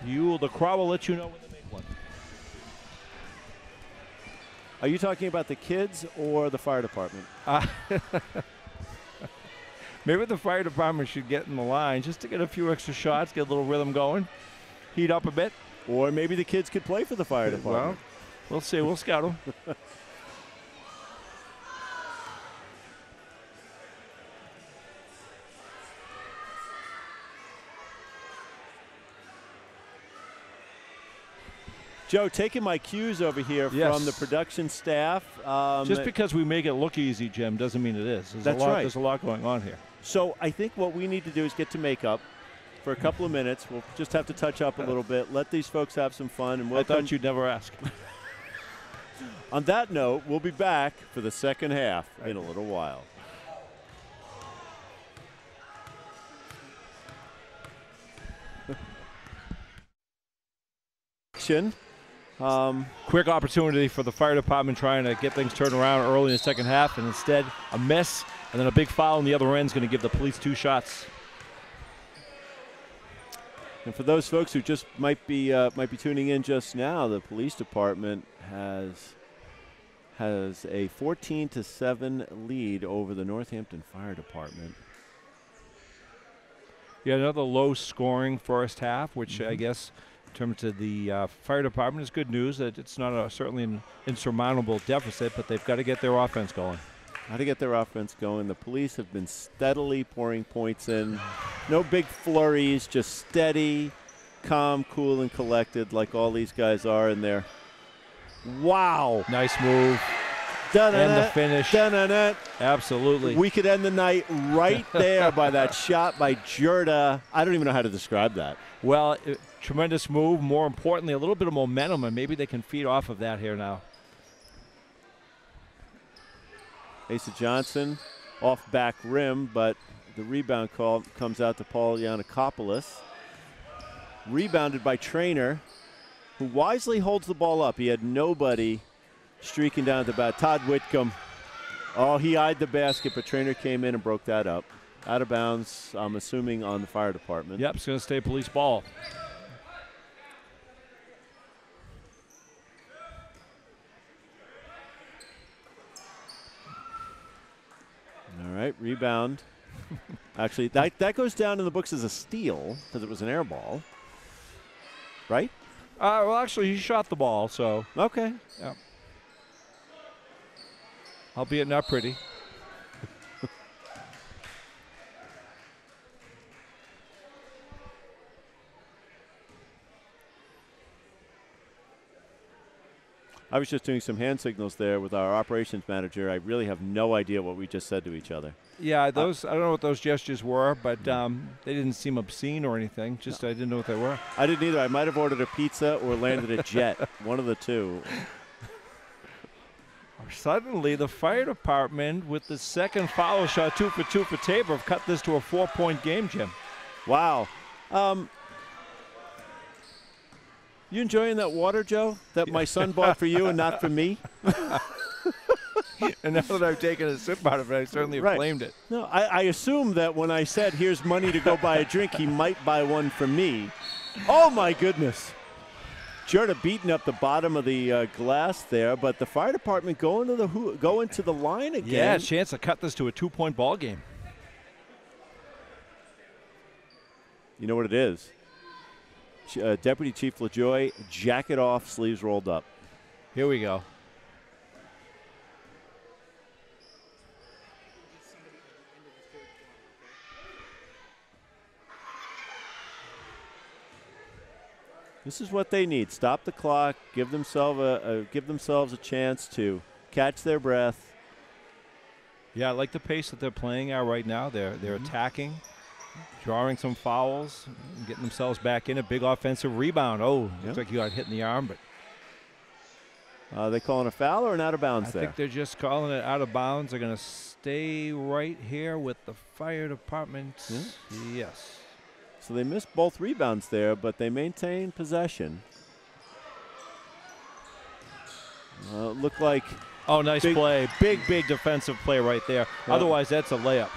B: The crowd will let you know when they make one.
A: Are you talking about the kids or the fire department?
B: Maybe the fire department should get in the line just to get a few extra shots, get a little rhythm going, heat up a bit.
A: Or maybe the kids could play for the fire department.
B: Well, we'll see. We'll scout them.
A: Joe, taking my cues over here from the production staff.
B: Just because we make it look easy, Jim, doesn't mean it is.
A: That's right.
B: There's a lot going on here.
A: So I think what we need to do is get to makeup for a couple of minutes. We'll just have to touch up a little bit, let these folks have some fun. And
B: I thought you'd never ask.
A: On that note, we'll be back for the second half in a little while.
B: Quick opportunity for the fire department trying to get things turned around early in the second half, and instead a miss, and then a big foul on the other end is going to give the police 2 shots.
A: And for those folks who just might be tuning in just now, the police department has a 14-7 lead over the Northampton Fire Department.
B: Yeah, another low-scoring first half, which I guess in terms of the fire department is good news. That it's not certainly an insurmountable deficit, but they've got to get their offense going.
A: How to get their offense going. The police have been steadily pouring points in. No big flurries, just steady, calm, cool, and collected like all these guys are in there. Wow.
B: Nice move. And the finish. Absolutely.
A: We could end the night right there by that shot by Jurda. I don't even know how to describe that.
B: Well, tremendous move. More importantly, a little bit of momentum, and maybe they can feed off of that here now.
A: Asa Johnson off back rim, but the rebound call comes out to Paul Yannikopoulos. Rebounded by Traynor, who wisely holds the ball up. He had nobody streaking down at the bat. Todd Whitcomb. Oh, he eyed the basket, but Traynor came in and broke that up. Out of bounds, I'm assuming, on the fire department.
B: Yep, it's going to stay police ball.
A: All right, rebound. Actually, that goes down in the books as a steal because it was an air ball. Right?
B: Well, actually, he shot the ball, so.
A: Okay.
B: Yeah. Albeit not pretty.
A: I was just doing some hand signals there with our operations manager. I really have no idea what we just said to each other.
B: Yeah, those I don't know what those gestures were, but they didn't seem obscene or anything. Just I didn't know what they were.
A: I didn't either. I might have ordered a pizza or landed a jet. One of the two.
B: Suddenly, the fire department with the second foul shot, 2 for 2 for Tabor, have cut this to a 4-point game, Jim.
A: Wow. You enjoying that water, Joe, that my son bought for you and not for me?
B: And now that I've taken a sip out of it, I certainly have claimed it.
A: No, I assume that when I said, here's money to go buy a drink, he might buy one for me. Oh, my goodness. Jurda beating up the bottom of the glass there, but the fire department going to the line again.
B: Yeah, a chance to cut this to a 2-point ball game.
A: You know what it is? Deputy Chief LaJoy, jacket off, sleeves rolled up.
B: Here we go.
A: This is what they need. Stop the clock. Give themselves a chance to catch their breath.
B: Yeah, I like the pace that they're playing at right now. They're attacking, drawing some fouls, getting themselves back in. A big offensive rebound. Oh, looks like you got hit in the arm, but
A: they calling a foul or an out of bounds there?
B: I think they're just calling it out of bounds. They're going to stay right here with the fire department. Yes.
A: So they missed both rebounds there, but they maintain possession. Looked like
B: nice play. Big defensive play right there. Otherwise, that's a layup.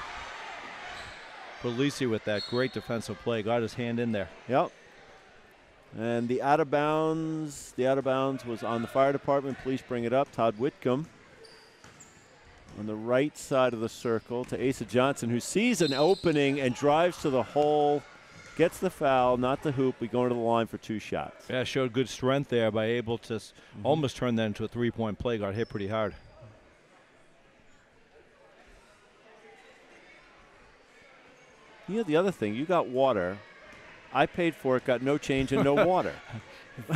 B: Polisi with that great defensive play. Got his hand in there.
A: Yep. And the out of bounds was on the fire department. Police bring it up. Todd Whitcomb on the right side of the circle to Asa Johnson, who sees an opening and drives to the hole. Gets the foul, not the hoop. We go into the line for 2 shots.
B: Yeah, showed good strength there by able to almost turn that into a 3-point play. Got hit pretty hard.
A: You know, the other thing, you got water. I paid for it, got no change and no water.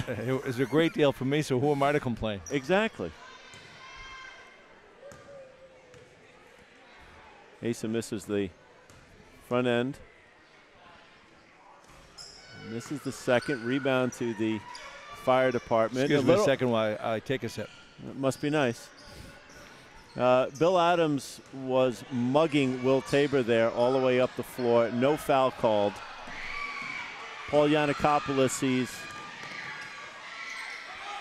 B: It was a great deal for me, so who am I to complain?
A: Exactly. Asa misses the front end. And this is the second rebound to the fire department.
B: Excuse me a second while I take a sip.
A: It must be nice. Bill Adams was mugging Will Tabor there all the way up the floor. No foul called. Paul Yannikopoulos sees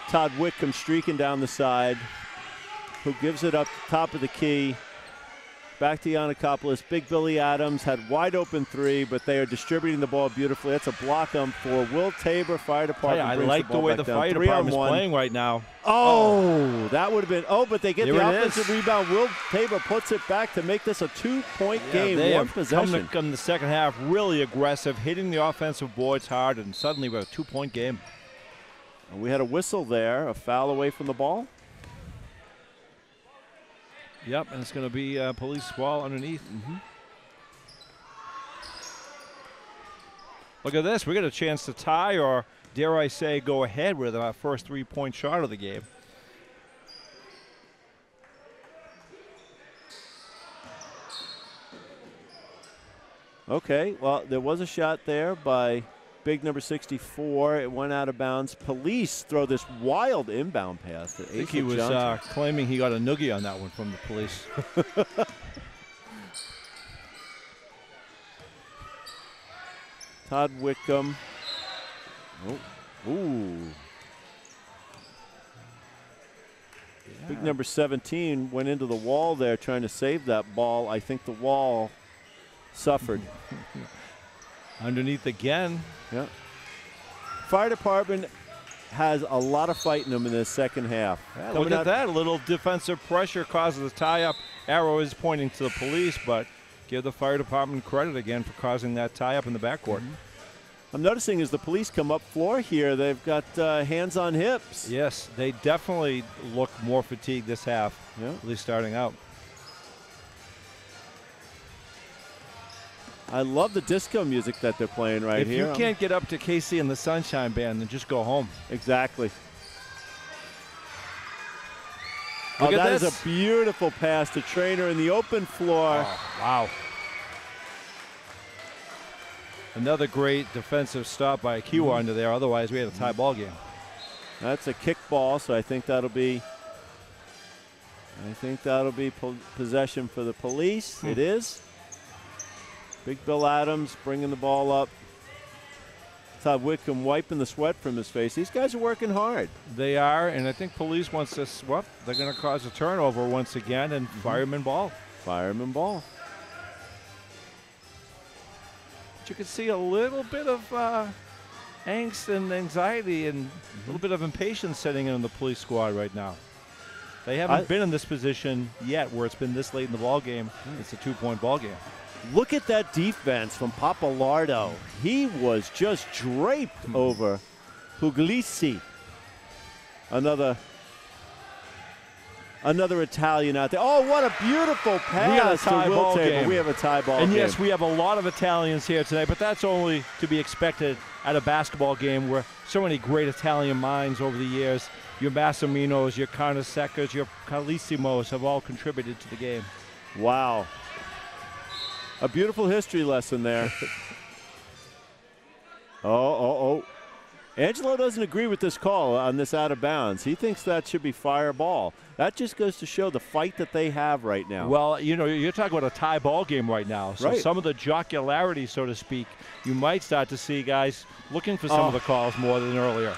A: Todd Whitcomb streaking down the side, who gives it up top of the key. Back to Yannikopoulos. Big Billy Adams had wide open 3, but they are distributing the ball beautifully. That's a block on for Will Tabor. Fire department.
B: I like the way the fire department is playing right now.
A: Oh, that would have been. Oh, but they get the offensive rebound. Will Tabor puts it back to make this a 2-point game.
B: They
A: One
B: have
A: possession.
B: come in the second half really aggressive, hitting the offensive boards hard, and suddenly we're a 2-point game.
A: And we had a whistle there, a foul away from the ball.
B: Yep, and it's going to be police ball underneath. Look at this. We got a chance to tie or, dare I say, go ahead with our first 3-point shot of the game.
A: Okay, well, there was a shot there by big number 64. It went out of bounds. Police throw this wild inbound pass.
B: I think he was claiming he got a noogie on that one from the police.
A: Todd Whitcomb. Oh, ooh. Yeah. Big number 17 went into the wall there trying to save that ball. I think the wall suffered.
B: Underneath again.
A: Yeah. Fire department has a lot of fight in them in this second half.
B: Yeah, look at that. A little defensive pressure causes a tie-up. Arrow is pointing to the police, but give the fire department credit again for causing that tie-up in the backcourt.
A: I'm noticing as the police come up floor here, they've got hands on hips.
B: Yes, they definitely look more fatigued this half, at least starting out.
A: I love the disco music that they're playing right here.
B: If you can't get up to KC and the Sunshine Band, then just go home.
A: Exactly.
B: Look at
A: that
B: this.
A: is a beautiful pass to Traynor in the open floor.
B: Oh, wow. Another great defensive stop by Kiwa under there. Otherwise, we had a tie ball game.
A: That's a kick ball, so I think that'll be possession for the police. It is. Big Bill Adams bringing the ball up. Todd Whitcomb wiping the sweat from his face. These guys are working hard.
B: They are, and I think police wants to swap. They're going to cause a turnover once again, and fireman ball.
A: Fireman ball.
B: But you can see a little bit of angst and anxiety and a little bit of impatience setting in on the police squad right now. They haven't been in this position yet where it's been this late in the ball game. It's a 2-point ball game.
A: Look at that defense from Papalardo. He was just draped over Puglisi. Another Another Italian out there. Oh, what a beautiful pass
B: We got a tie
A: to Will
B: ball
A: Tabor.
B: game.
A: We have a tie ball
B: And
A: game.
B: yes, we have a lot of Italians here tonight, but that's only to be expected at a basketball game where so many great Italian minds over the years, your Massiminos, your Carnesecas, your Carissimos have all contributed to the game.
A: Wow. A beautiful history lesson there. Oh. Angelo doesn't agree with this call on this out of bounds. He thinks that should be fire ball. That just goes to show the fight that they have right now.
B: Well, you know, you're talking about a tie ball game right now. So
A: Right.
B: some of the jocularity, so to speak, you might start to see guys looking for some of the calls more than earlier.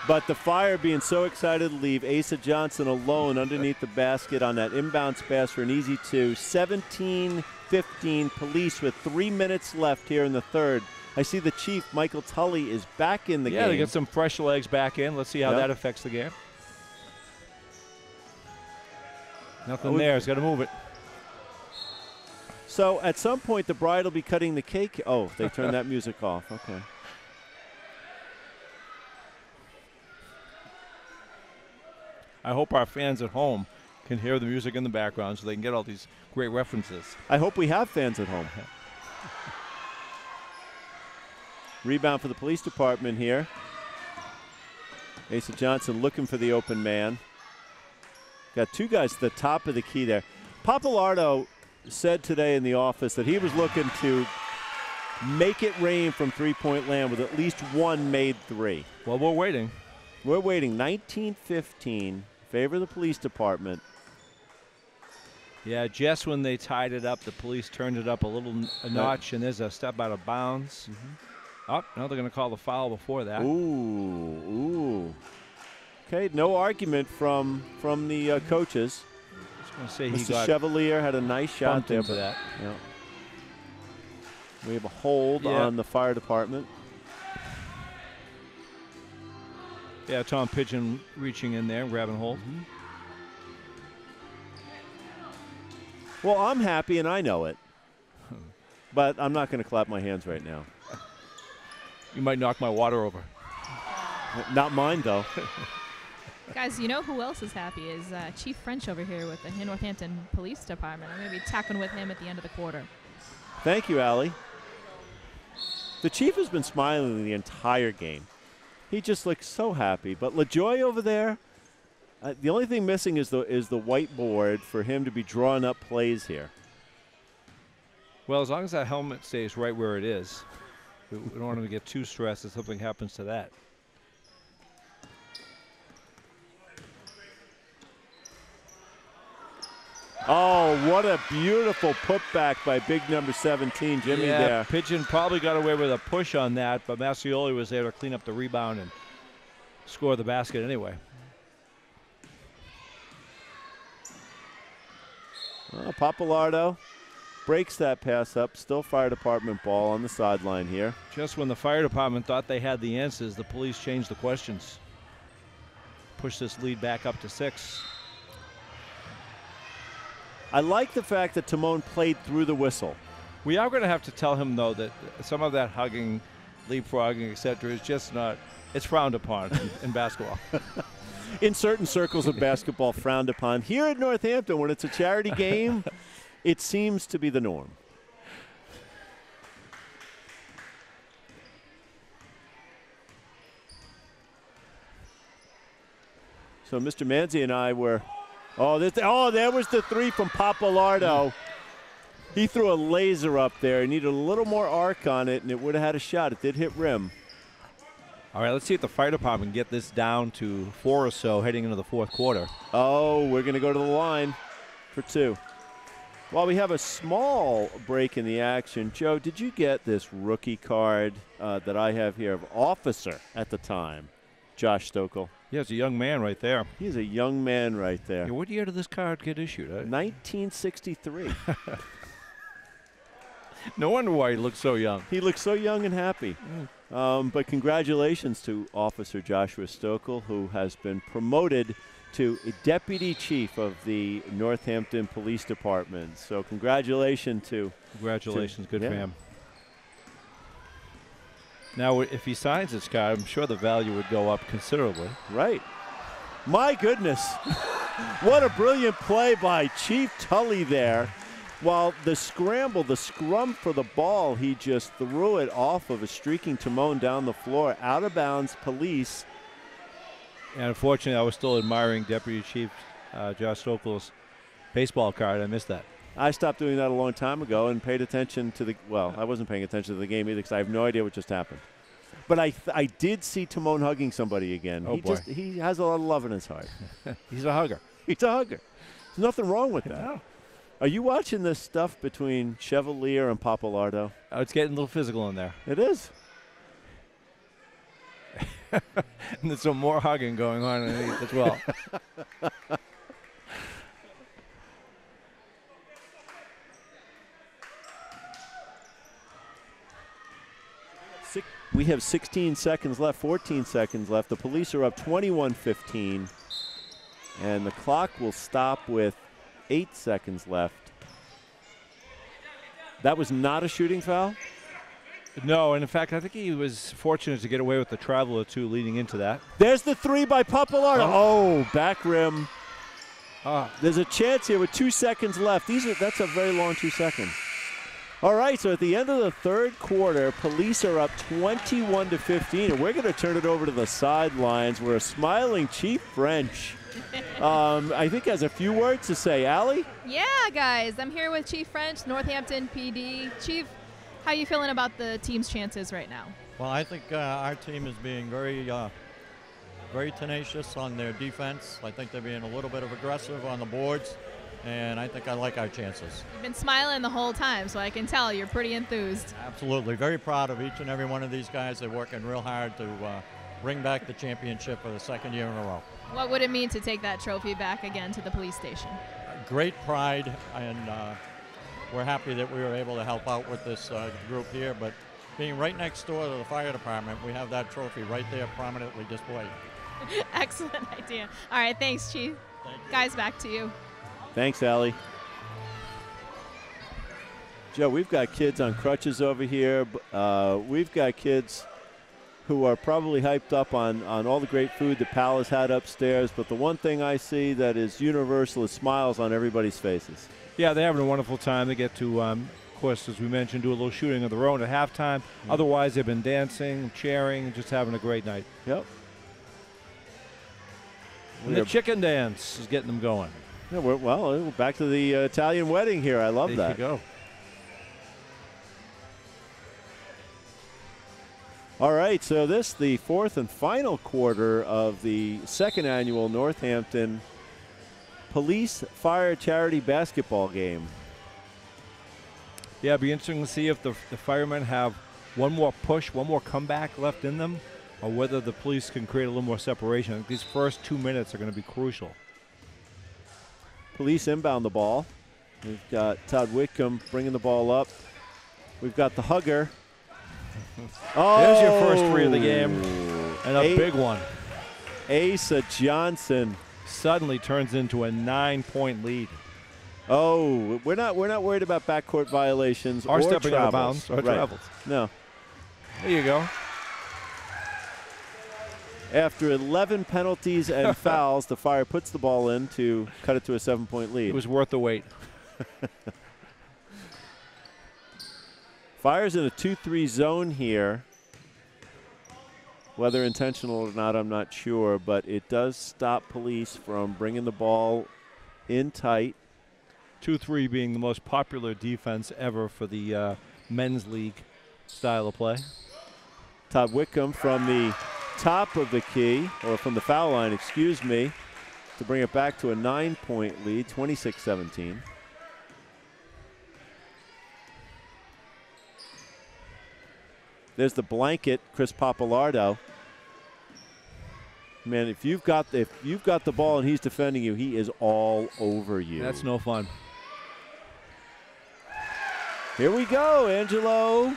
A: But the Fire being so excited to leave Asa Johnson alone underneath the basket on that inbounds pass for an easy two. 17-15 Police with 3 minutes left here in the third. I see the Chief, Michael Tully, is back in the game.
B: Yeah, they get some fresh legs back in. Let's see how that affects the game. Nothing there. He's got to move it.
A: So at some point, the bride will be cutting the cake. Oh, they turned that music off. Okay.
B: I hope our fans at home can hear the music in the background so they can get all these great references.
A: I hope we have fans at home. Rebound for the Police Department here. Asa Johnson looking for the open man. Got two guys at the top of the key there. Papalardo said today in the office that he was looking to make it rain from three-point land with at least one made three.
B: Well, we're waiting.
A: We're waiting. 19-15, favor of the Police Department.
B: Yeah, just when they tied it up, the Police turned it up a notch, and there's a step out of bounds. Oh, no, they're going to call the foul before that.
A: Ooh. Okay, no argument from the coaches.
B: I was going to say he
A: Mr.
B: got
A: Chevalier had a nice shot
B: bumped
A: there.
B: into that.
A: Yeah. We have a hold on the Fire Department.
B: Yeah, Tom Pigeon reaching in there, grabbing hold.
A: Well, I'm happy, and I know it. But I'm not going to clap my hands right now.
B: You might knock my water over.
A: Not mine, though.
C: Guys, you know who else is happy is Chief French over here with the Northampton Police Department. I'm going to be talking with him at the end of the quarter.
A: Thank you, Allie. The Chief has been smiling the entire game. He just looks so happy. But LaJoy over there, the only thing missing is the whiteboard for him to be drawing up plays here.
B: Well, as long as that helmet stays right where it is, we don't want him to get too stressed if something happens to that.
A: Oh, what a beautiful putback by big number 17, Jimmy there.
B: Pigeon probably got away with a push on that, but Massioli was there to clean up the rebound and score the basket anyway.
A: Well, Papalardo breaks that pass up. Still Fire Department ball on the sideline here.
B: Just when the Fire Department thought they had the answers, the Police changed the questions. Push this lead back up to 6.
A: I like the fact that Timon played through the whistle.
B: We are going to have to tell him, though, that some of that hugging, leapfrogging, etc., is just not, it's frowned upon in basketball.
A: In certain circles of basketball, frowned upon. Here at Northampton, when it's a charity game, it seems to be the norm. So Mr. Manzi and I were, there was the three from Papalardo. He threw a laser up there. He needed a little more arc on it, and it would have had a shot. It did hit rim.
B: All right, let's see if the Fire Department can get this down to 4 or so heading into the fourth quarter.
A: Oh, we're going to go to the line for 2. While we have a small break in the action, Joe, did you get this rookie card that I have here of officer at the time, Josh Stokel?
B: Yeah, it's a young man right there.
A: He's a young man right there.
B: Yeah, what year did this card get issued?
A: 1963.
B: No wonder why he looks so young.
A: He looks so young and happy. But congratulations to Officer Joshua Stokel, who has been promoted to Deputy Chief of the Northampton Police Department. So congratulations to...
B: Congratulations, good for him. Now, if he signs this card, I'm sure the value would go up considerably.
A: Right. My goodness. What a brilliant play by Chief Tully there. While the scrum for the ball, he just threw it off of a streaking Timon down the floor, out of bounds. Police.
B: And unfortunately, I was still admiring Deputy Chief Josh Stokel's baseball card. I missed that.
A: I stopped doing that a long time ago and paid attention to the, well, I wasn't paying attention to the game either because I have no idea what just happened. But I did see Timon hugging somebody again.
B: Oh, boy.
A: He has a lot of love in his heart.
B: He's a hugger.
A: He's a hugger. There's nothing wrong with that.
B: No.
A: Are you watching this stuff between Chevalier and Papalardo?
B: Oh, it's getting a little physical in there.
A: It is.
B: And there's some more hugging going on as well.
A: We have 16 seconds left, 14 seconds left. The Police are up 21-15. And the clock will stop with 8 seconds left. That was not a shooting foul?
B: No, and in fact, I think he was fortunate to get away with the travel or two leading into that.
A: There's the three by Papalardo. Oh, back rim.
B: Ah.
A: There's a chance here with 2 seconds left. That's a very long 2 seconds. All right, so at the end of the third quarter, Police are up 21-15, and we're going to turn it over to the sidelines where a smiling Chief French, I think, has a few words to say. Allie?
C: Yeah, guys, I'm here with Chief French, Northampton PD. Chief, how you feeling about the team's chances right now?
F: Well, I think our team is being very tenacious on their defense. I think they're being a little bit of aggressive on the boards, and I think I like our chances.
C: You've been smiling the whole time, so I can tell you're pretty enthused.
F: Absolutely. Very proud of each and every one of these guys. They're working real hard to bring back the championship for the second year in a row.
C: What would it mean to take that trophy back again to the police station?
F: Great pride, and we're happy that we were able to help out with this group here. But being right next door to the fire department, we have that trophy right there prominently displayed.
C: Excellent idea. All right, thanks, Chief.
F: Thank you.
C: Guys, back to you.
A: Thanks, Allie. Joe, we've got kids on crutches over here. We've got kids who are probably hyped up on all the great food that Pal has had upstairs. But the one thing I see that is universal is smiles on everybody's faces.
B: Yeah, they're having a wonderful time. They get to, of course, as we mentioned, do a little shooting of their own at halftime. Otherwise, they've been dancing, cheering, just having a great night.
A: Yep.
B: And the chicken dance is getting them going.
A: Yeah, we're back to the Italian wedding here. I love that.
B: There you go.
A: All right, so this the fourth and final quarter of the second annual Northampton Police Fire Charity Basketball game.
B: Yeah, it'd be interesting to see if the firemen have one more push, one more comeback left in them, or whether the police can create a little more separation. I think these first 2 minutes are going to be crucial.
A: Police inbound the ball. We've got Todd Whitcomb bringing the ball up. We've got the hugger. Oh,
B: there's your first three of the game, and a big one.
A: Asa Johnson
B: suddenly turns into a 9-point lead.
A: Oh, we're not worried about backcourt violations
B: or stepping out of
A: travels.
B: bounds or travels.
A: No.
B: There you go.
A: After 11 penalties and fouls, the Fire puts the ball in to cut it to a 7-point lead.
B: It was worth the wait.
A: Fire's in a 2-3 zone here. Whether intentional or not, I'm not sure, but it does stop Police from bringing the ball in tight.
B: 2-3 being the most popular defense ever for the men's league style of play.
A: Todd Whitcomb from the top of the key, or from the foul line, excuse me, to bring it back to a 9-point lead, 26-17. There's the blanket, Chris Papalardo. Man, if you've got the ball and he's defending you, he is all over you.
B: That's no fun.
A: Here we go, Angelo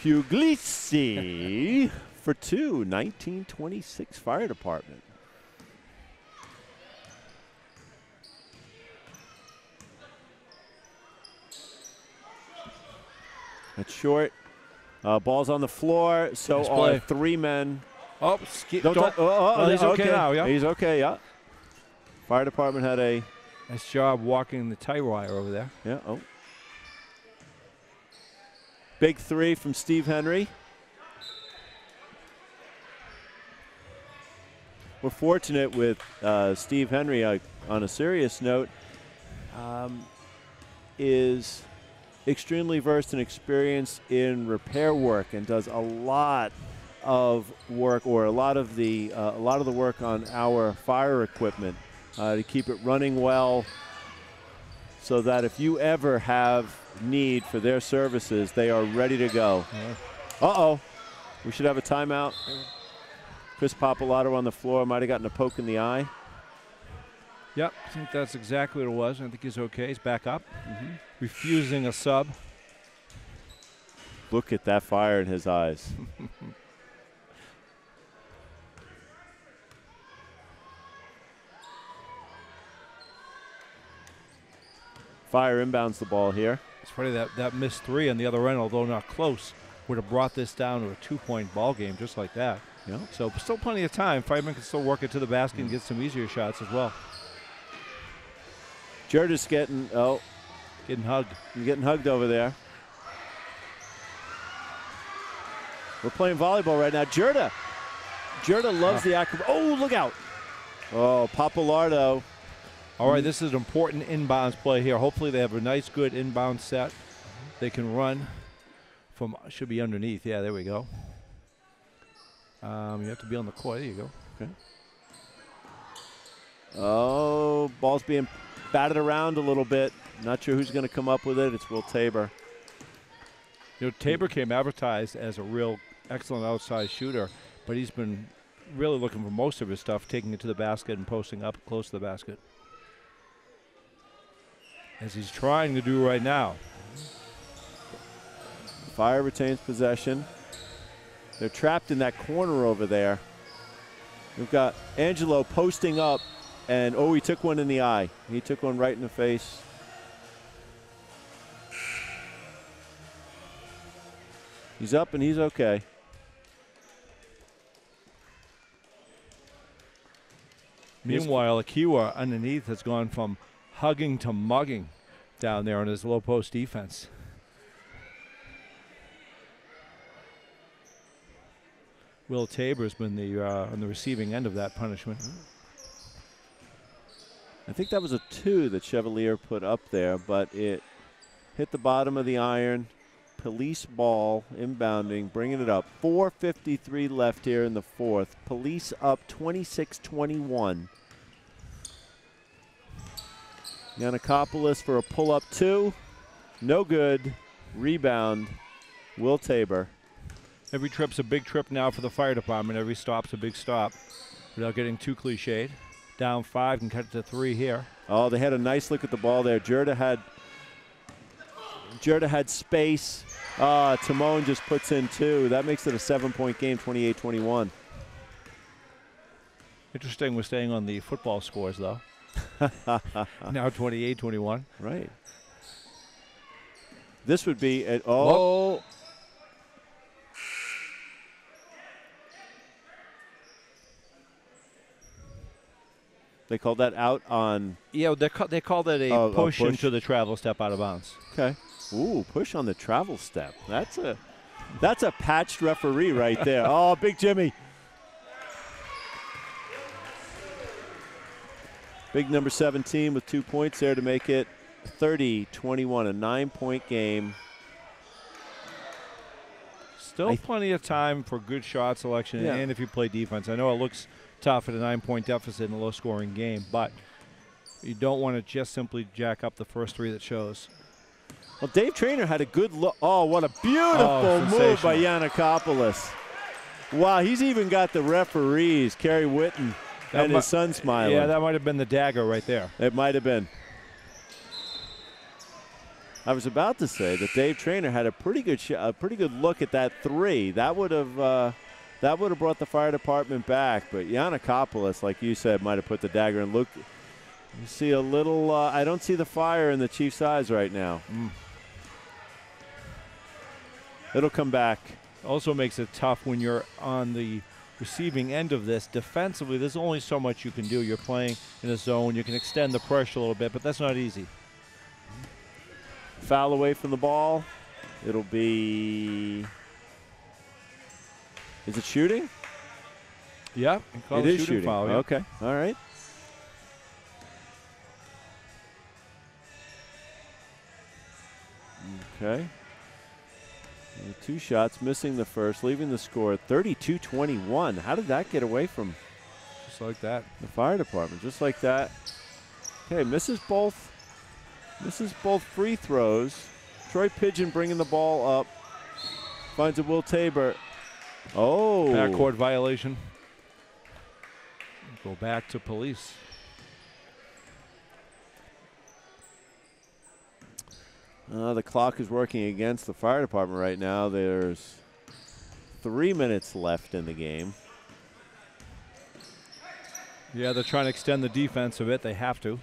A: Puglisi for two, 1926 Fire Department. That's short. Ball's on the floor, so are three men.
B: Oh,
A: he's okay now, yeah. Fire department had a
B: nice job walking the tie wire over there.
A: Yeah. Oh. Big three from Steve Henry. We're fortunate with Steve Henry, on a serious note, is extremely versed and experienced in repair work and does a lot of work, or a lot of the work on our fire equipment to keep it running well, so that if you ever have need for their services, they are ready to go.
B: Yeah.
A: Uh-oh. We should have a timeout. Chris Papalato on the floor might have gotten a poke in the eye.
B: Yep, I think that's exactly what it was. I think he's okay. He's back up. Refusing a sub.
A: Look at that fire in his eyes. Fire inbounds the ball here.
B: It's funny that missed three on the other end, although not close, would have brought this down to a 2-point ball game just like that.
A: Yeah.
B: So still plenty of time. Fireman can still work it to the basket and get some easier shots as well.
A: Jurda's getting
B: hugged.
A: You're getting hugged over there. We're playing volleyball right now. Jurda loves the acrobat. Oh, look out. Oh, Papalardo.
B: All right, this is an important inbounds play here. Hopefully they have a nice, good inbound set. They can run from, should be underneath. Yeah, there we go. You have to be on the court. There you go.
A: Okay. Oh, ball's being batted around a little bit. Not sure who's going to come up with it. It's Will Tabor.
B: You know, Tabor came advertised as a real excellent outside shooter, but he's been really looking for most of his stuff, taking it to the basket and posting up close to the basket, as he's trying to do right now.
A: Fire retains possession. They're trapped in that corner over there. We've got Angelo posting up, and he took one in the eye. He took one right in the face. He's up and he's okay.
B: Meanwhile, Akiwa underneath has gone from hugging to mugging down there on his low post defense. Will Tabor's been on the receiving end of that punishment.
A: I think that was a 2 that Chevalier put up there, but it hit the bottom of the iron. Police ball inbounding, bringing it up. 4:53 left here in the fourth. Police up 26-21. Yannikopoulos for a pull-up 2. No good. Rebound. Will Tabor.
B: Every trip's a big trip now for the fire department. Every stop's a big stop. Without getting too cliched. Down 5, can cut it to 3 here.
A: Oh, they had a nice look at the ball there. Jurda had space. Timon just puts in 2. That makes it a 7-point game, 28-21.
B: Interesting, we're staying on the football scores, though. Now 28-21.
A: Right. This would be at oh. They called that out on.
B: Yeah, they called it a push into the travel step out of bounds.
A: Okay. Ooh, push on the travel step. That's a patched referee right there. Oh, Big Jimmy. Big number 17 with 2 points there to make it 30-21, a 9-point game.
B: Still plenty of time for good shot selection, and if you play defense. I know it looks tough at a 9-point deficit in a low-scoring game, but you don't want to just simply jack up the first 3 that shows.
A: Well, Dave Traynor had a good look. Oh, what a beautiful move by Yannikopoulos. Wow, he's even got the referees, Kerry Witten, and his son smiling.
B: Yeah, that might have been the dagger right there.
A: It might have been. I was about to say that Dave Traynor had a pretty good look at that 3. That would have brought the fire department back. But Yannikopoulos, like you said, might have put the dagger in. Look, you see a little. I don't see the fire in the Chiefs' eyes right now. It'll come back.
B: Also makes it tough when you're on the receiving end of this. Defensively, there's only so much you can do. You're playing in a zone. You can extend the pressure a little bit, but that's not easy.
A: Foul away from the ball. It'll be... Is it shooting?
B: Yeah,
A: it is shooting.
B: Foul, yeah.
A: Okay, all right. Okay. 2 shots, missing the first, leaving the score at 32-21. How did that get away from
B: just like that?
A: The fire department, just like that. Okay, misses both free throws. Troy Pigeon bringing the ball up. Finds a Will Tabor. Oh.
B: Backcourt violation. Go back to police.
A: The clock is working against the fire department right now. There's 3 minutes left in the game.
B: Yeah, they're trying to extend the defense a bit. They have to.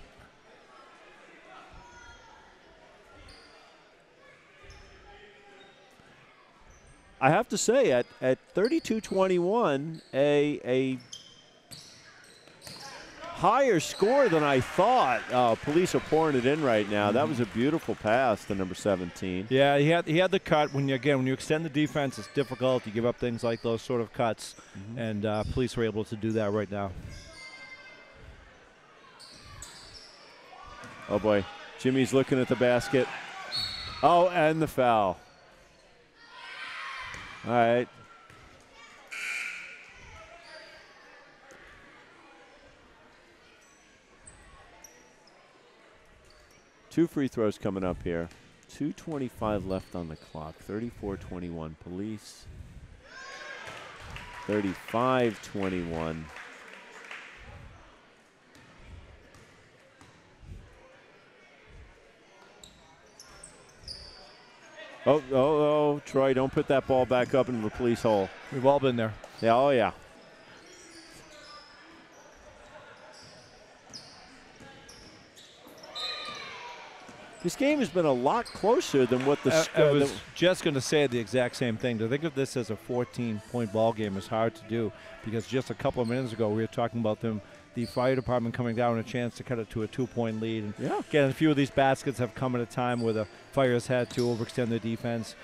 A: I have to say, at 32-21, a higher score than I thought. Police are pouring it in right now. That was a beautiful pass to number 17.
B: Yeah, he had the cut. When you extend the defense, it's difficult. You give up things like those sort of cuts, and police were able to do that right now.
A: Oh boy, Jimmy's looking at the basket. Oh, and the foul. All right. Two free throws coming up here. 2:25 left on the clock. 34-21 police. 35-21. Oh, Troy, don't put that ball back up into the police hole.
B: We've all been there.
A: Yeah, oh, yeah. This game has been a lot closer than what the
B: I was just going to say the exact same thing. To think of this as a 14-point ball game is hard to do, because just a couple of minutes ago we were talking about the fire department coming down and a chance to cut it to a 2-point lead. And
A: yeah.
B: Again, a few of these baskets have come at a time where the Fire's had to overextend their defense,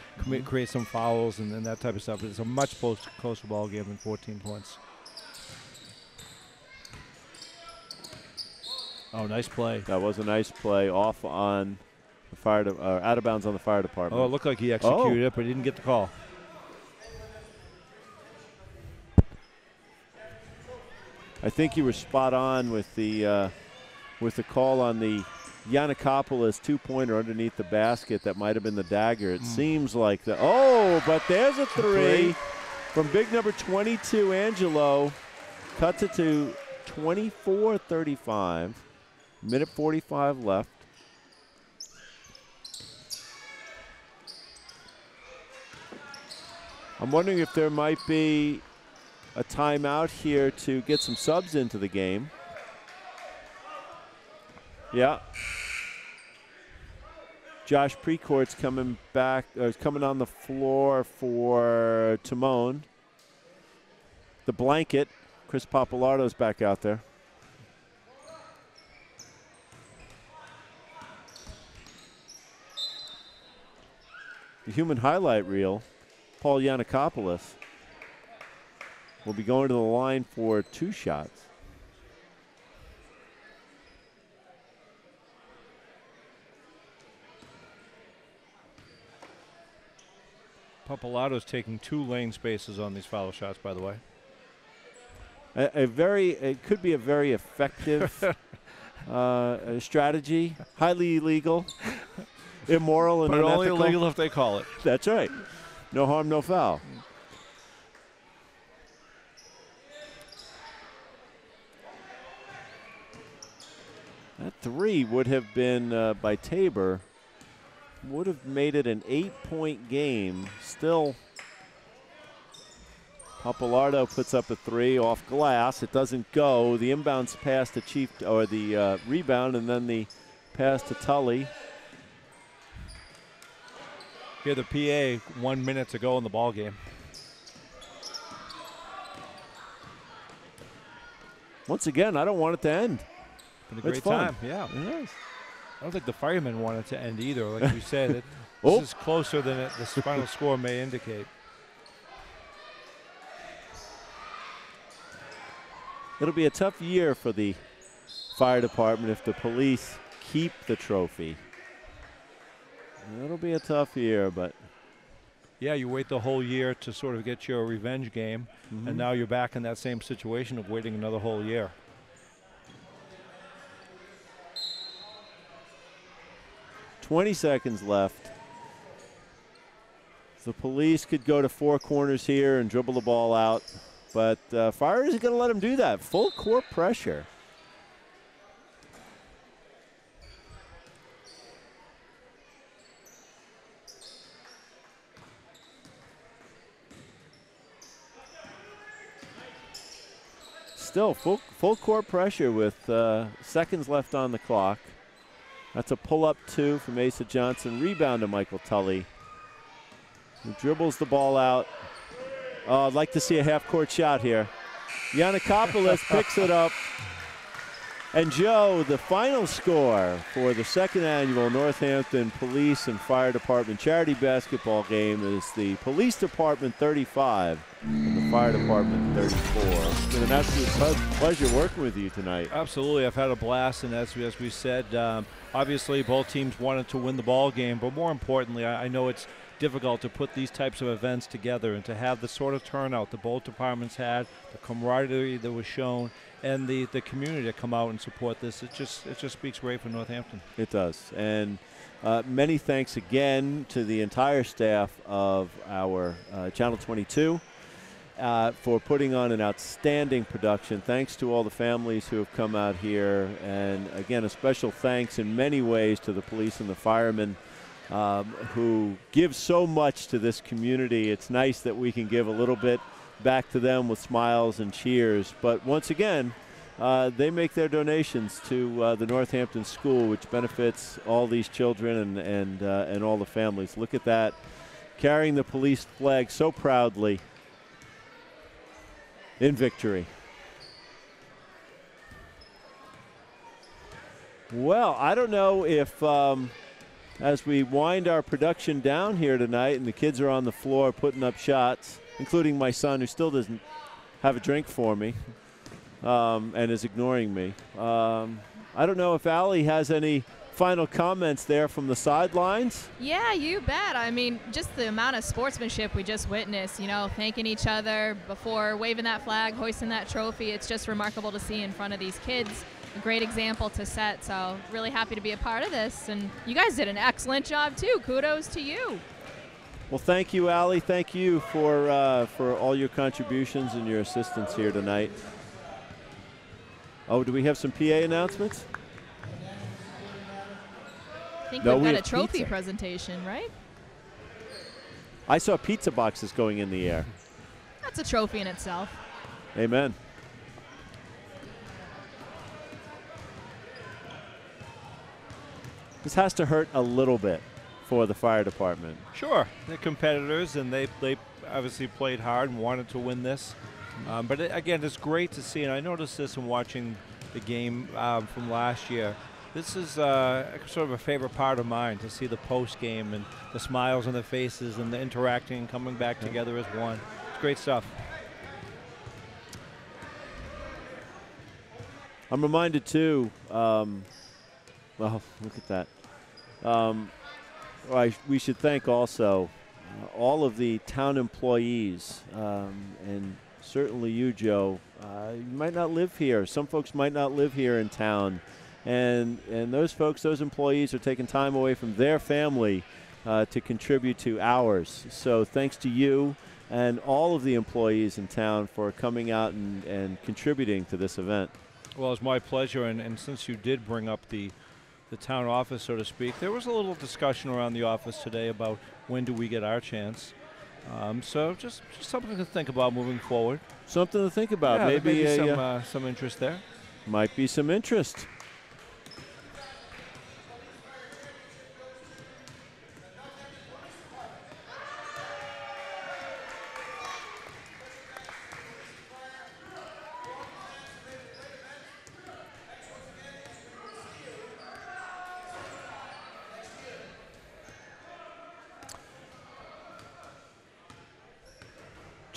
B: create some fouls and that type of stuff. But it's a much closer ball game than 14 points. Oh, nice play.
A: That was a nice play off on the out of bounds on the fire department.
B: Oh, it looked like he executed it, but he didn't get the call.
A: I think you were spot on with the call on the Yannikopoulos 2-pointer underneath the basket. That might have been the dagger. It seems like the but there's a three from big number 22, Angelo. Cuts it to 24-35. Minute 45 left. I'm wondering if there might be a timeout here to get some subs into the game. Yeah. Josh Precourt's coming back, coming on the floor for Timon. The blanket, Chris Papalardo's back out there. The human highlight reel, Paul Yannikopoulos, will be going to the line for 2 shots.
B: Papalardo's taking 2 lane spaces on these foul shots, by the way.
A: It could be a very effective strategy. Highly illegal, immoral, and
B: but
A: unethical.
B: only illegal if they call it.
A: That's right. No harm, no foul. That 3 would have been by Tabor. Would have made it an 8-point game. Still, Papalardo puts up a 3 off glass. It doesn't go. The inbounds pass to the rebound, and then the pass to Tully.
B: Here the PA 1 minute to go in the ball game.
A: once again, I don't want it to end.
B: Been a great time, yeah.
A: It is.
B: I don't think the firemen want it to end either. Like we said, this
A: Oh.
B: is closer than the final score may indicate.
A: It'll be a tough year for the fire department if the police keep the trophy. It'll be a tough year, but
B: Yeah, you wait the whole year to sort of get your revenge game, and now you're back in that same situation of waiting another whole year.
A: $20 seconds left. The police could go to four corners here and dribble the ball out, but Fire isn't going to let them do that. Full court pressure. Still full court pressure with seconds left on the clock. That's a pull-up 2 from Asa Johnson. Rebound to Michael Tully, who dribbles the ball out. Oh, I'd like to see a half-court shot here. Yannikopoulos picks it up. And Joe, the final score for the second annual Northampton Police and Fire Department charity basketball game is the Police Department 35 and the Fire Department 34. It's been an absolute pleasure working with you tonight.
B: Absolutely, I've had a blast, and as we said, obviously both teams wanted to win the ball game, but more importantly, I know it's difficult to put these types of events together and to have the sort of turnout that both departments had, the camaraderie that was shown, and the community to come out and support this. It just speaks great for Northampton.
A: It does. And many thanks again to the entire staff of our Channel 22 for putting on an outstanding production. Thanks to all the families who have come out here. And again, a special thanks in many ways to the police and the firemen who give so much to this community. It's nice that we can give a little bit back to them with smiles and cheers. But once again, they make their donations to the Northampton School, which benefits all these children and all the families. Look at that, carrying the police flag so proudly in victory. Well, I don't know if as we wind our production down here tonight and the kids are on the floor putting up shots, including my son, who still doesn't have a drink for me and is ignoring me. I don't know if Allie has any final comments there from the sidelines.
C: Yeah, you bet. I mean, just the amount of sportsmanship we just witnessed, you know, thanking each other before waving that flag, hoisting that trophy. It's just remarkable to see in front of these kids. A great example to set, so really happy to be a part of this. And you guys did an excellent job, too. Kudos to you.
A: Well, thank you, Allie. Thank you for all your contributions and your assistance here tonight. Oh, do we have some PA announcements?
C: I think
A: No,
C: we've
A: we
C: got a
A: have
C: trophy
A: pizza.
C: presentation, right?
A: I saw pizza boxes going in the air.
C: That's a trophy in itself.
A: Amen. This has to hurt a little bit for the fire department.
B: Sure, they're competitors, and they obviously played hard and wanted to win this. But again, it's great to see, and I noticed this in watching the game from last year. This is sort of a favorite part of mine, to see the post game and the smiles on the faces and the interacting and coming back together as one. It's great stuff.
A: I'm reminded too, well, look at that. We should thank also all of the town employees, and certainly you, Joe. You might not live here. Some folks might not live here in town. And those folks, those employees are taking time away from their family to contribute to ours. So thanks to you and all of the employees in town for coming out and contributing to this event.
B: Well, it's my pleasure, and since you did bring up the town office, so to speak, there was a little discussion around the office today about when do we get our chance. So just something to think about moving forward.
A: Something to think about.
B: Yeah,
A: maybe
B: some interest there.
A: Might be some interest.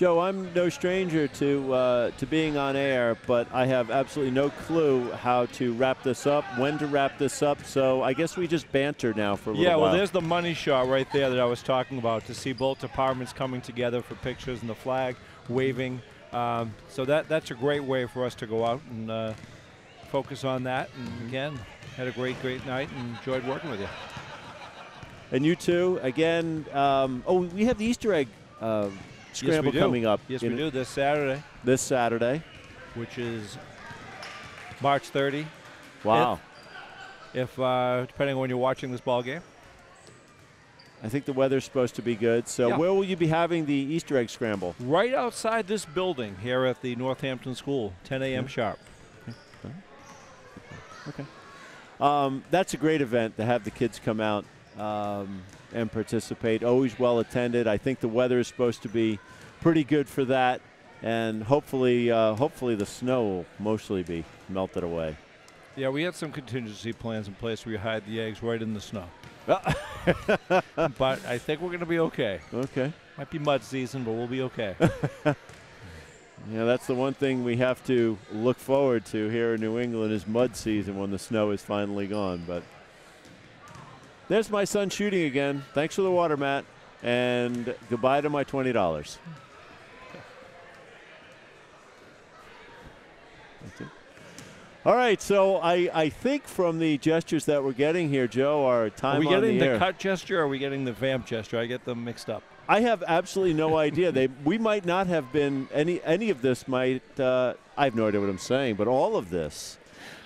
A: Joe, I'm no stranger to being on air, but I have absolutely no clue how to wrap this up, when to wrap this up. So I guess we just banter now for a little while.
B: Yeah, well, there's the money shot right there that I was talking about, to see both departments coming together for pictures and the flag waving. So that's a great way for us to go out and focus on that. And again, had a great night and enjoyed working with you.
A: And you too. Again, oh, we have the Easter egg scramble coming up.
B: Yes, we do, this Saturday.
A: This Saturday.
B: Which is March 30.
A: Wow.
B: If depending on when you're watching this ball game.
A: I think the weather's supposed to be good. So
B: yeah.
A: Where will you be having the Easter egg scramble?
B: Right outside this building here at the Northampton School, 10 a.m. sharp.
A: Okay. That's a great event to have the kids come out and participate. Always well attended. I think the weather is supposed to be pretty good for that, and hopefully the snow will mostly be melted away.
B: Yeah, we had some contingency plans in place. We hide the eggs right in the snow. But I think we're going to be okay.
A: Okay.
B: Might be mud season, but we'll be okay.
A: Yeah, that's the one thing we have to look forward to here in New England is mud season when the snow is finally gone. But there's my son shooting again. Thanks for the water, Matt. And goodbye to my $20. That's it. All right, so I think from the gestures that we're getting here, Joe, our time on the air.
B: Are we getting the cut gesture or are we getting the vamp gesture? I get them mixed up.
A: I have absolutely no idea. We might not have been any of this might. I have no idea what I'm saying, but all of this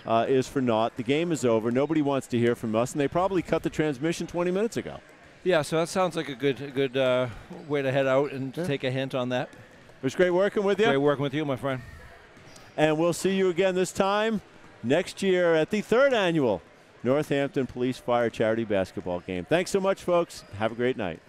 A: is for naught. The game is over. Nobody wants to hear from us, and they probably cut the transmission 20 minutes ago.
B: Yeah, so that sounds like a good way to head out and take a hint on that.
A: It was great working with you.
B: Great working with you, my friend.
A: And we'll see you again this time next year at the 3rd annual Northampton Police Fire Charity Basketball Game. Thanks so much, folks. Have a great night.